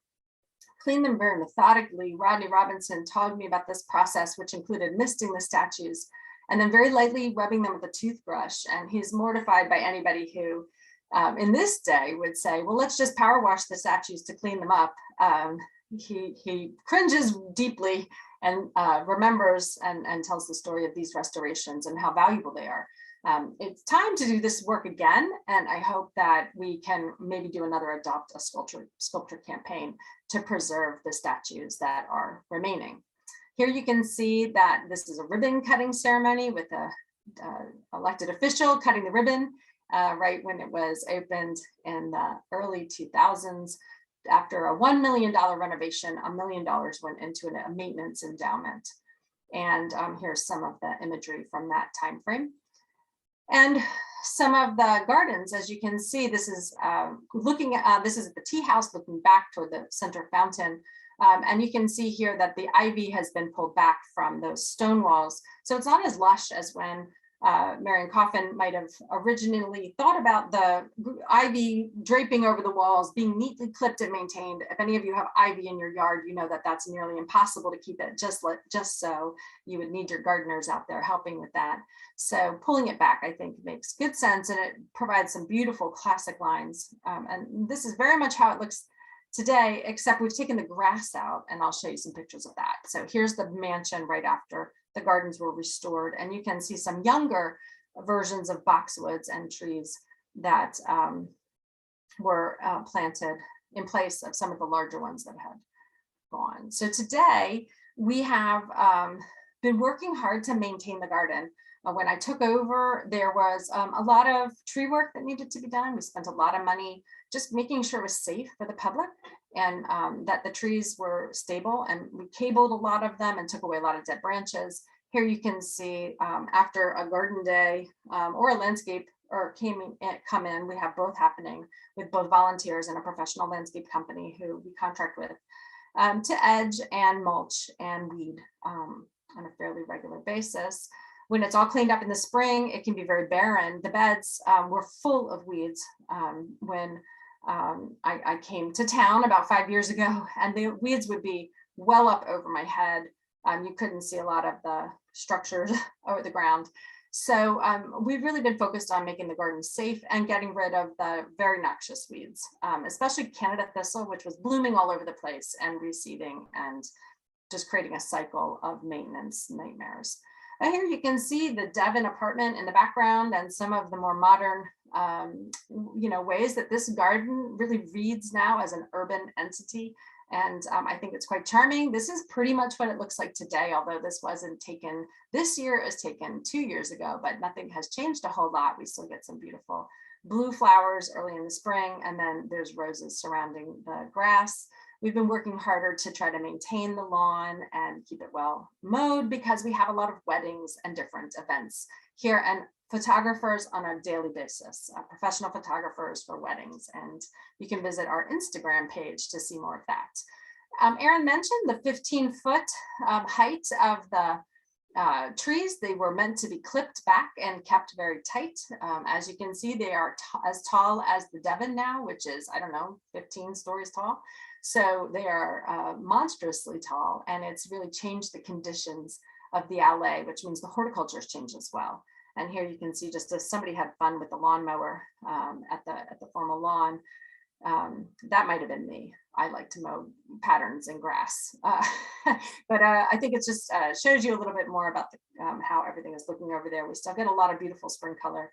clean them very methodically. Rodney Robinson told me about this process, which included misting the statues and then very lightly rubbing them with a toothbrush. And he's mortified by anybody who in this day would say, well, let's just power wash the statues to clean them up. He cringes deeply and remembers and tells the story of these restorations and how valuable they are. It's time to do this work again, and I hope that we can maybe do another Adopt a Sculpture campaign to preserve the statues that are remaining. Here you can see that this is a ribbon cutting ceremony with a elected official cutting the ribbon right when it was opened in the early 2000s. After a $1 million renovation, $1 million went into a maintenance endowment. And here's some of the imagery from that time frame. And some of the gardens, as you can see, this is looking at, this is the tea house looking back toward the center fountain. And you can see here that the ivy has been pulled back from those stone walls. So it's not as lush as when Marian Coffin might have originally thought about the ivy draping over the walls, being neatly clipped and maintained. If any of you have ivy in your yard, you know that that's nearly impossible to keep it just so. You would need your gardeners out there helping with that. So pulling it back, I think, makes good sense, and it provides some beautiful classic lines. And this is very much how it looks today, except we've taken the grass out, and I'll show you some pictures of that. So here's the mansion right after the gardens were restored, and you can see some younger versions of boxwoods and trees that were planted in place of some of the larger ones that had gone. So today we have been working hard to maintain the garden. When I took over, there was a lot of tree work that needed to be done. We spent a lot of money just making sure it was safe for the public and that the trees were stable, and we cabled a lot of them and took away a lot of dead branches. Here you can see after a garden day or a landscape or come in, we have both happening with both volunteers and a professional landscape company who we contract with to edge and mulch and weed on a fairly regular basis. When it's all cleaned up in the spring, it can be very barren. The beds were full of weeds when I came to town about 5 years ago, and the weeds would be well up over my head. You couldn't see a lot of the structures over the ground. So we've really been focused on making the garden safe and getting rid of the very noxious weeds, especially Canada thistle, which was blooming all over the place and reseeding and just creating a cycle of maintenance nightmares. Here you can see the Devon apartment in the background and some of the more modern ways that this garden really reads now as an urban entity. And I think it's quite charming. This is pretty much what it looks like today, although this wasn't taken this year, it was taken 2 years ago, but nothing has changed a whole lot. We still get some beautiful blue flowers early in the spring, and then there's roses surrounding the grass. We've been working harder to try to maintain the lawn and keep it well mowed because we have a lot of weddings and different events here, and photographers on a daily basis, professional photographers for weddings. And you can visit our Instagram page to see more of that. Erin mentioned the 15-foot height of the trees. They were meant to be clipped back and kept very tight. As you can see, they are as tall as the Devon now, which is, I don't know, 15 stories tall. So they are monstrously tall, and it's really changed the conditions of the alley, which means the horticulture has changed as well. And here you can see just as somebody had fun with the lawnmower at the formal lawn. That might have been me. I like to mow patterns in grass. But I think it just shows you a little bit more about how everything is looking over there. We still get a lot of beautiful spring color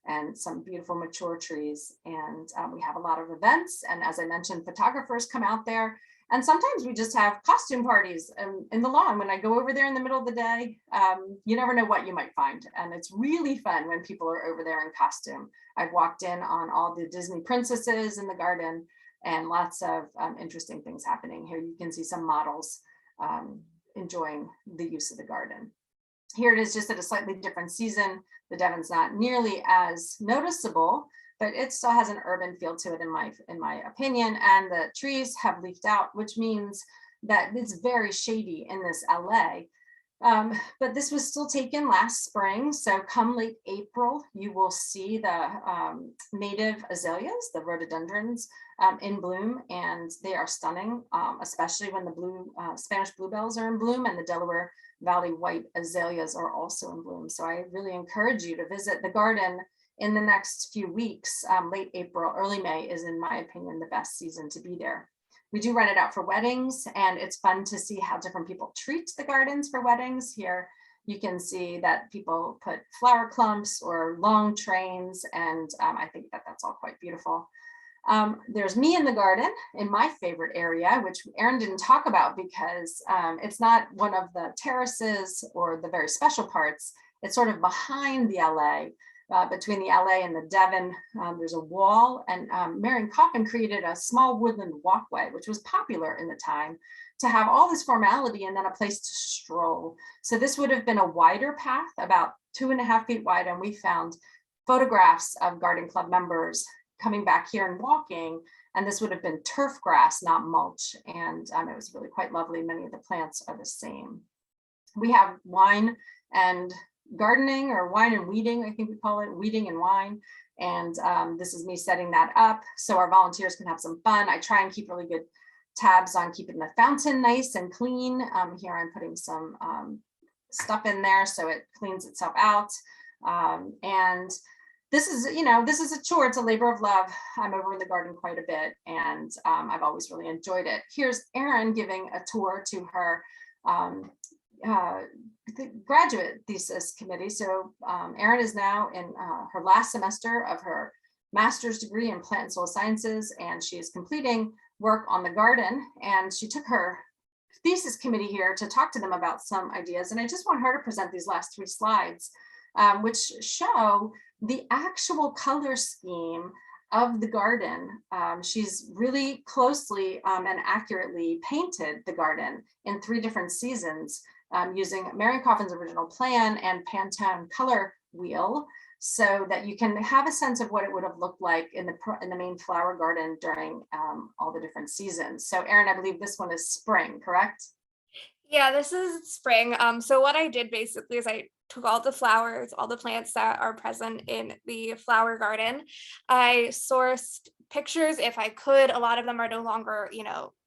and some beautiful mature trees. And we have a lot of events. And as I mentioned, photographers come out there. And sometimes we just have costume parties in the lawn. When I go over there in the middle of the day, you never know what you might find. And it's really fun when people are over there in costume. I've walked in on all the Disney princesses in the garden and lots of interesting things happening. Here you can see some models enjoying the use of the garden. Here it is just at a slightly different season. The Devon's not nearly as noticeable, but it still has an urban feel to it in my opinion. And the trees have leafed out, which means that it's very shady in this LA. But this was still taken last spring. So come late April, you will see the native azaleas, the rhododendrons, in bloom, and they are stunning, especially when the Spanish bluebells are in bloom, and the Delaware Valley white azaleas are also in bloom. So I really encourage you to visit the garden in the next few weeks. Late April, early May is, in my opinion, the best season to be there. We do rent it out for weddings, and it's fun to see how different people treat the gardens for weddings. Here you can see that people put flower clumps or long trains, and I think that that's all quite beautiful. There's me in the garden in my favorite area, which Erin didn't talk about because it's not one of the terraces or the very special parts. It's sort of behind the LA. Between the LA and the Devon, there's a wall, and Marian Coffin created a small woodland walkway, which was popular in the time, to have all this formality and then a place to stroll. So this would have been a wider path, about 2.5 feet wide, and we found photographs of garden club members coming back here and walking, and this would have been turf grass, not mulch, and it was really quite lovely. Many of the plants are the same. We have wine and gardening, or wine and weeding, I think we call it, weeding and wine. And this is me setting that up so our volunteers can have some fun. I try and keep really good tabs on keeping the fountain nice and clean. Here I'm putting some stuff in there so it cleans itself out. And this is a chore. It's a labor of love. I'm over in the garden quite a bit, and I've always really enjoyed it. Here's Erin giving a tour to her the graduate thesis committee. So Erin is now in her last semester of her master's degree in plant and soil sciences, and she is completing work on the garden, and she took her thesis committee here to talk to them about some ideas. And I just want her to present these last 3 slides, which show the actual color scheme of the garden. She's really closely and accurately painted the garden in 3 different seasons, using Marian Coffin's original plan and Pantone color wheel, so that you can have a sense of what it would have looked like in the main flower garden during all the different seasons. So Erin, I believe this one is spring, correct? Yeah, this is spring. So what I did basically is I took all the flowers, all the plants that are present in the flower garden. I sourced pictures if I could. A lot of them are no longer,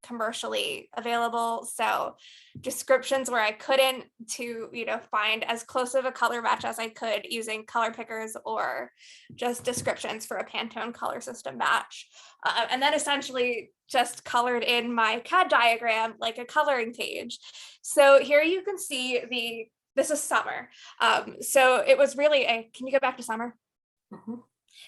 commercially available. So descriptions where I couldn't, to, find as close of a color match as I could using color pickers, or just descriptions for a Pantone color system match. And then essentially just colored in my CAD diagram like a coloring page. So here you can see this is summer. So it was really can you go back to summer? Mm-hmm.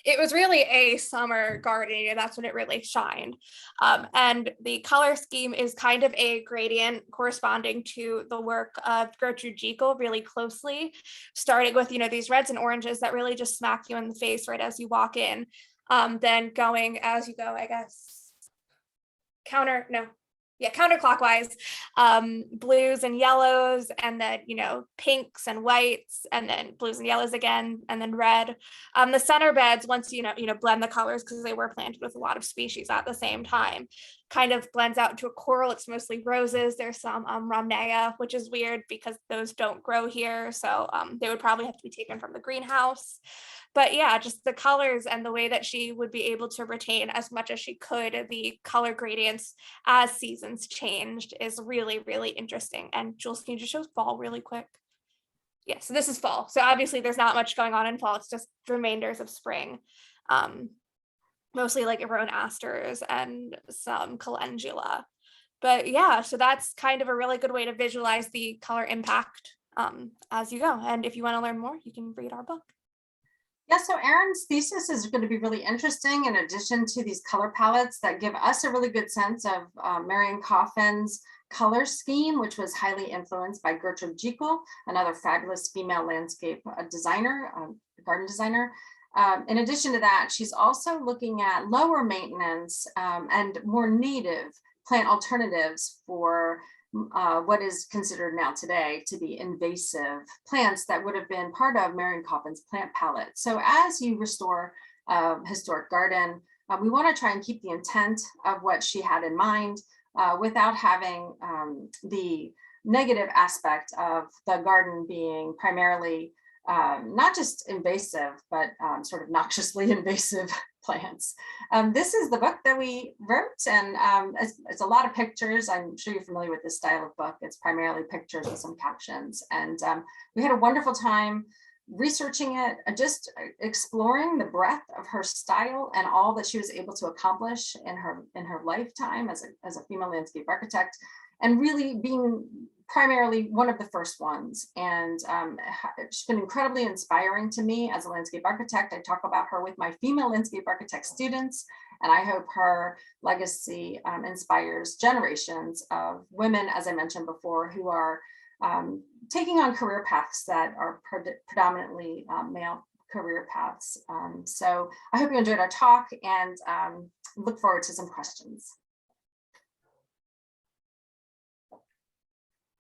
It was really a summer garden, and that's when it really shined. And the color scheme is kind of a gradient corresponding to the work of Gertrude Jekyll really closely, starting with, these reds and oranges that really just smack you in the face right as you walk in. Then going as you go, I guess, counterclockwise, blues and yellows, and then, pinks and whites, and then blues and yellows again, and then red. The center beds, once blend the colors, because they were planted with a lot of species at the same time, kind of blends out into a coral. It's mostly roses. There's some rhamnea, which is weird because those don't grow here. So they would probably have to be taken from the greenhouse. But yeah, just the colors and the way that she would be able to retain as much as she could the color gradients as seasons changed is really, really interesting. And Jules, can you just show fall really quick? Yeah, so this is fall. So obviously there's not much going on in fall. It's just remainders of spring. Mostly like Iron asters and some calendula. But yeah, so that's kind of a really good way to visualize the color impact as you go. And if you want to learn more, you can read our book. Yeah, so Erin's thesis is going to be really interesting, in addition to these color palettes that give us a really good sense of Marian Coffin's color scheme, which was highly influenced by Gertrude Jekyll, another fabulous female landscape designer, garden designer. In addition to that, she's also looking at lower maintenance and more native plant alternatives for what is considered now today to be invasive plants that would have been part of Marian Coffin's plant palette. So as you restore a historic garden, we want to try and keep the intent of what she had in mind without having the negative aspect of the garden being primarily not just invasive, but sort of noxiously invasive plants. This is the book that we wrote, and it's a lot of pictures. I'm sure you're familiar with this style of book. It's primarily pictures with some captions. And we had a wonderful time researching it, just exploring the breadth of her style and all that she was able to accomplish in her lifetime as a female landscape architect, and really being primarily one of the first ones. And she's been incredibly inspiring to me as a landscape architect. I talk about her with my female landscape architect students, and I hope her legacy inspires generations of women, as I mentioned before, who are taking on career paths that are predominantly male career paths. So I hope you enjoyed our talk, and look forward to some questions.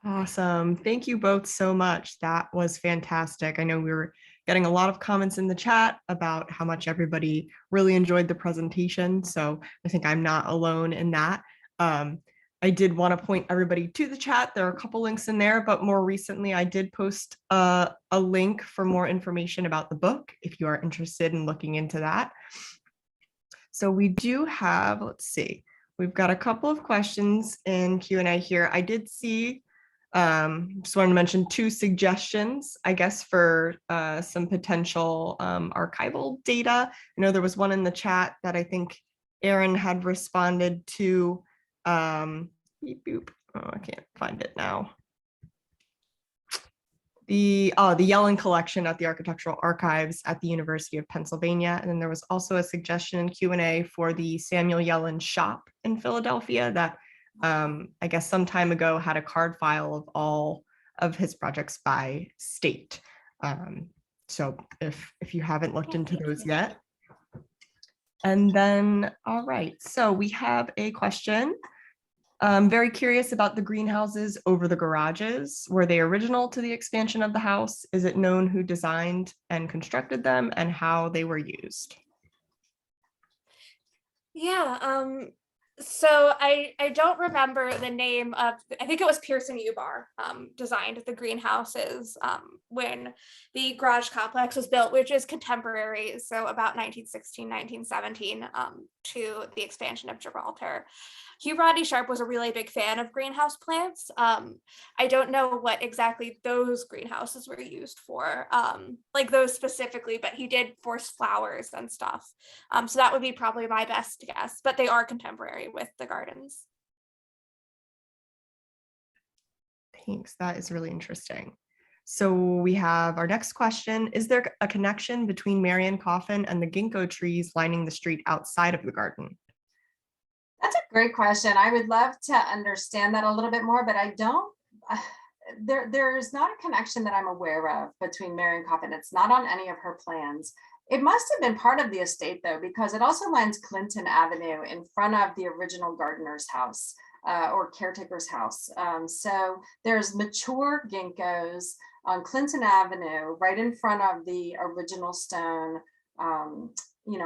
Awesome. Thank you both so much. That was fantastic. I know we were getting a lot of comments in the chat about how much everybody really enjoyed the presentation. So I think I'm not alone in that. I did want to point everybody to the chat. There are a couple links in there, but more recently I did post a link for more information about the book if you are interested in looking into that. So we do have, let's see, we've got a couple of questions in Q&A here. I did see, just wanted to mention 2 suggestions, I guess, for some potential archival data. I know there was one in the chat that I think Erin had responded to. Beep, boop. Oh, I can't find it now. The Yellen collection at the Architectural Archives at the University of Pennsylvania. And then there was also a suggestion in Q&A for the Samuel Yellen shop in Philadelphia that I guess some time ago had a card file of all of his projects by state. So if you haven't looked into those yet. And then, all right, so we have a question. I'm very curious about the greenhouses over the garages. Were they original to the expansion of the house? Is it known who designed and constructed them and how they were used? Yeah, so I don't remember the name of, I think it was Pearson Ubar designed the greenhouses when the garage complex was built, which is contemporary, so about 1916, 1917 to the expansion of Gibraltar. Hugh Rodney Sharp was a really big fan of greenhouse plants. I don't know what exactly those greenhouses were used for, like those specifically, but he did force flowers and stuff. So that would be probably my best guess, but they are contemporary with the gardens. Thanks, that is really interesting. So we have our next question. Is there a connection between Marian Coffin and the ginkgo trees lining the street outside of the garden? That's a great question. I would love to understand that a little bit more, but I don't. There's not a connection that I'm aware of between Marian Coffin. It's not on any of her plans. It must have been part of the estate, though, because it also lines Clinton Avenue in front of the original gardener's house or caretaker's house. So there's mature ginkgos on Clinton Avenue, right in front of the original stone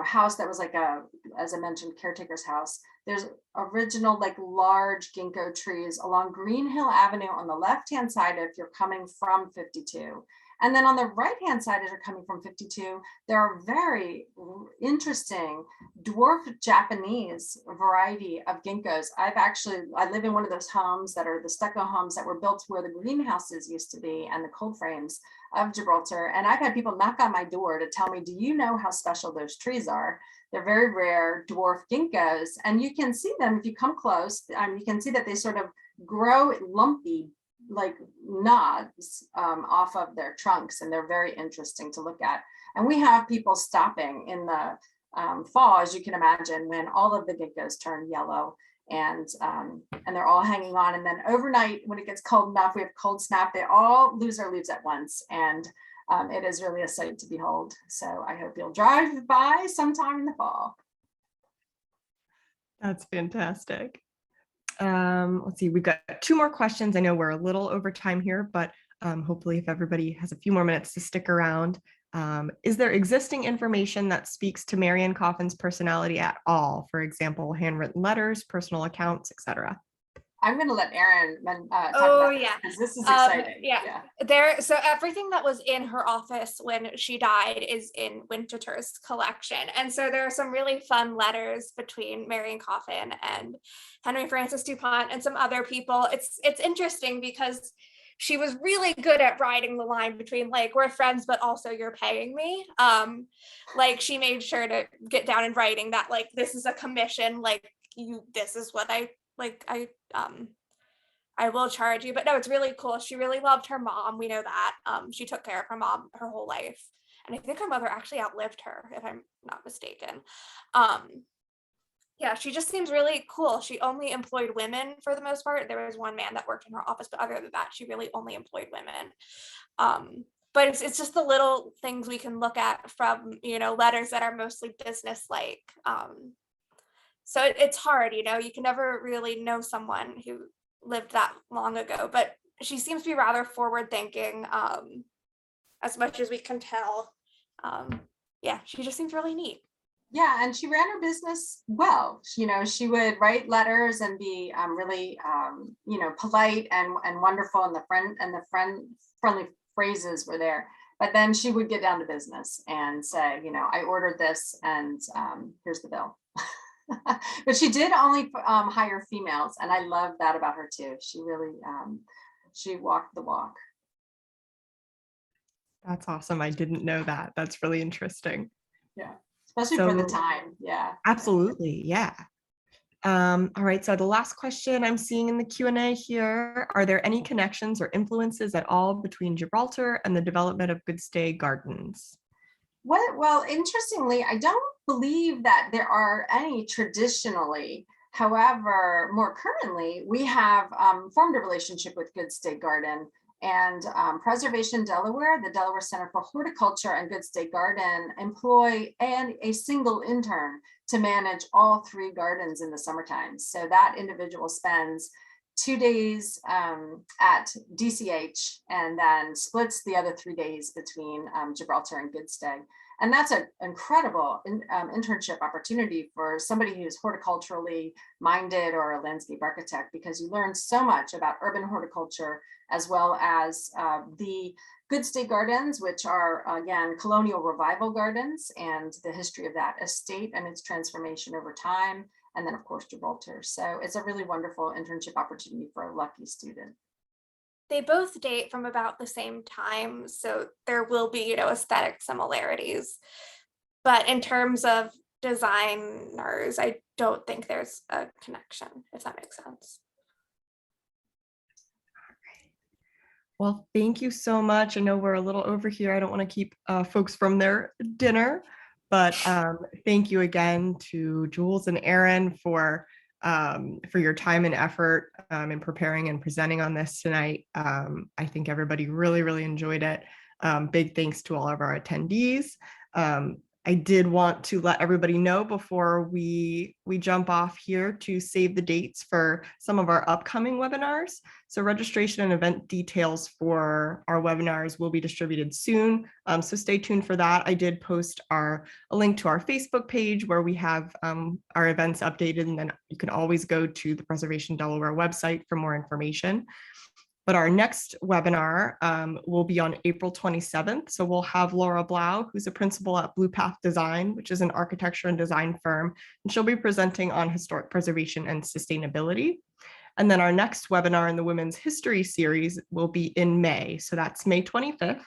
house that was like as I mentioned, caretaker's house. There's original like large ginkgo trees along Green Hill Avenue on the left-hand side if you're coming from 52. And then on the right-hand side, as you're coming from 52, there are very interesting dwarf Japanese variety of ginkgos. I live in one of those homes that are the stucco homes that were built where the greenhouses used to be and the cold frames of Gibraltar. And I've had people knock on my door to tell me, do you know how special those trees are? They're very rare dwarf ginkgos. And you can see them if you come close. You can see that they sort of grow lumpy like nods off of their trunks, and they're very interesting to look at. And we have people stopping in the fall, as you can imagine, when all of the ginkgos turn yellow, and they're all hanging on. And then overnight, when it gets cold enough, we have cold snap, they all lose their leaves at once. And it is really a sight to behold. So I hope you'll drive by sometime in the fall. That's fantastic. Let's see, we've got 2 more questions. I know we're a little over time here, but hopefully if everybody has a few more minutes to stick around. Is there existing information that speaks to Marian Coffin's personality at all? For example, handwritten letters, personal accounts, etc. I'm going to let Erin talk Oh, about yeah. because this is exciting. Yeah. So everything that was in her office when she died is in Winter's collection. And so there are some really fun letters between Marian Coffin and Henry Francis Dupont and some other people. It's interesting because she was really good at riding the line between like, we're friends, but also you're paying me. Like she made sure to get down in writing that like, this is a commission, like this is what I will charge you. But no, it's really cool. She really loved her mom. We know that. She took care of her mom her whole life. And I think her mother actually outlived her, if I'm not mistaken. Yeah, she just seems really cool. She only employed women for the most part. There was one man that worked in her office, but other than that, she really only employed women. But it's just the little things we can look at from, letters that are mostly business-like. So it's hard, you can never really know someone who lived that long ago, but she seems to be rather forward thinking, as much as we can tell. Yeah, she just seems really neat. Yeah, and she ran her business well. She would write letters and be really, polite and wonderful, and the friendly phrases were there. But then she would get down to business and say, I ordered this, and here's the bill. But she did only hire females, and I love that about her too. She really she walked the walk. That's awesome. I didn't know that. That's really interesting. Yeah, especially for the time. Yeah, absolutely. Yeah. All right. So the last question I'm seeing in the Q&A here, are there any connections or influences at all between Gibraltar and the development of Good Stay Gardens? Well, interestingly, I don't believe that there are any traditionally. However, more currently, we have formed a relationship with Good Stay Garden and Preservation Delaware, the Delaware Center for Horticulture and Good Stay Garden employ a single intern to manage all 3 gardens in the summertime. So that individual spends 2 days at DCH and then splits the other 3 days between Gibraltar and Good Stay. And that's an incredible internship opportunity for somebody who's horticulturally minded or a landscape architect, because you learn so much about urban horticulture, as well as the Good Stay Gardens, which are, again, colonial revival gardens, and the history of that estate and its transformation over time. And then, of course, Gibraltar. So it's a really wonderful internship opportunity for a lucky student. They both date from about the same time, so there will be, aesthetic similarities. But in terms of designers, I don't think there's a connection, if that makes sense. Well, thank you so much. I know we're a little over here. I don't want to keep folks from their dinner, but thank you again to Jules and Erin for your time and effort in preparing and presenting on this tonight. I think everybody really, really enjoyed it. Big thanks to all of our attendees. I did want to let everybody know before we jump off here to save the dates for some of our upcoming webinars. So registration and event details for our webinars will be distributed soon. So stay tuned for that. I did post a link to our Facebook page where we have our events updated, and then you can always go to the Preservation Delaware website for more information. But our next webinar will be on April 27th. So we'll have Laura Blau, who's a principal at Blue Path Design, which is an architecture and design firm, and she'll be presenting on historic preservation and sustainability. And then our next webinar in the Women's History series will be in May. So that's May 25th.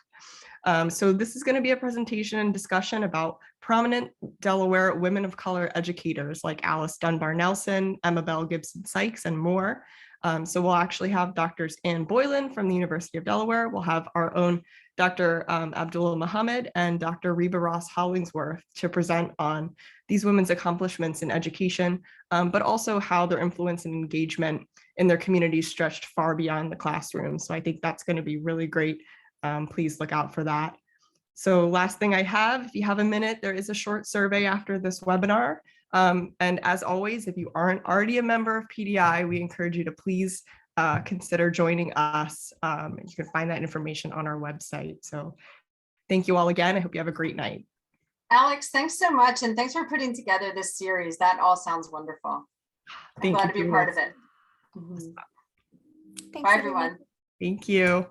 So this is going to be a presentation and discussion about prominent Delaware women of color educators like Alice Dunbar Nelson, Emma Bell Gibson Sykes, and more. So we'll actually have Drs. Ann Boylan from the University of Delaware. We'll have our own Dr. Abdullah Muhammad and Dr. Reba Ross Hollingsworth to present on these women's accomplishments in education, but also how their influence and engagement in their communities stretched far beyond the classroom. So I think that's going to be really great. Please look out for that. So last thing I have, if you have a minute, there is a short survey after this webinar. And as always, if you aren't already a member of PDI, we encourage you to please consider joining us. You can find that information on our website. So thank you all again. I hope you have a great night. Alex, thanks so much. And thanks for putting together this series. That all sounds wonderful. I'm glad to be part of it. Mhm. Thanks, Bye, everyone. Thank you.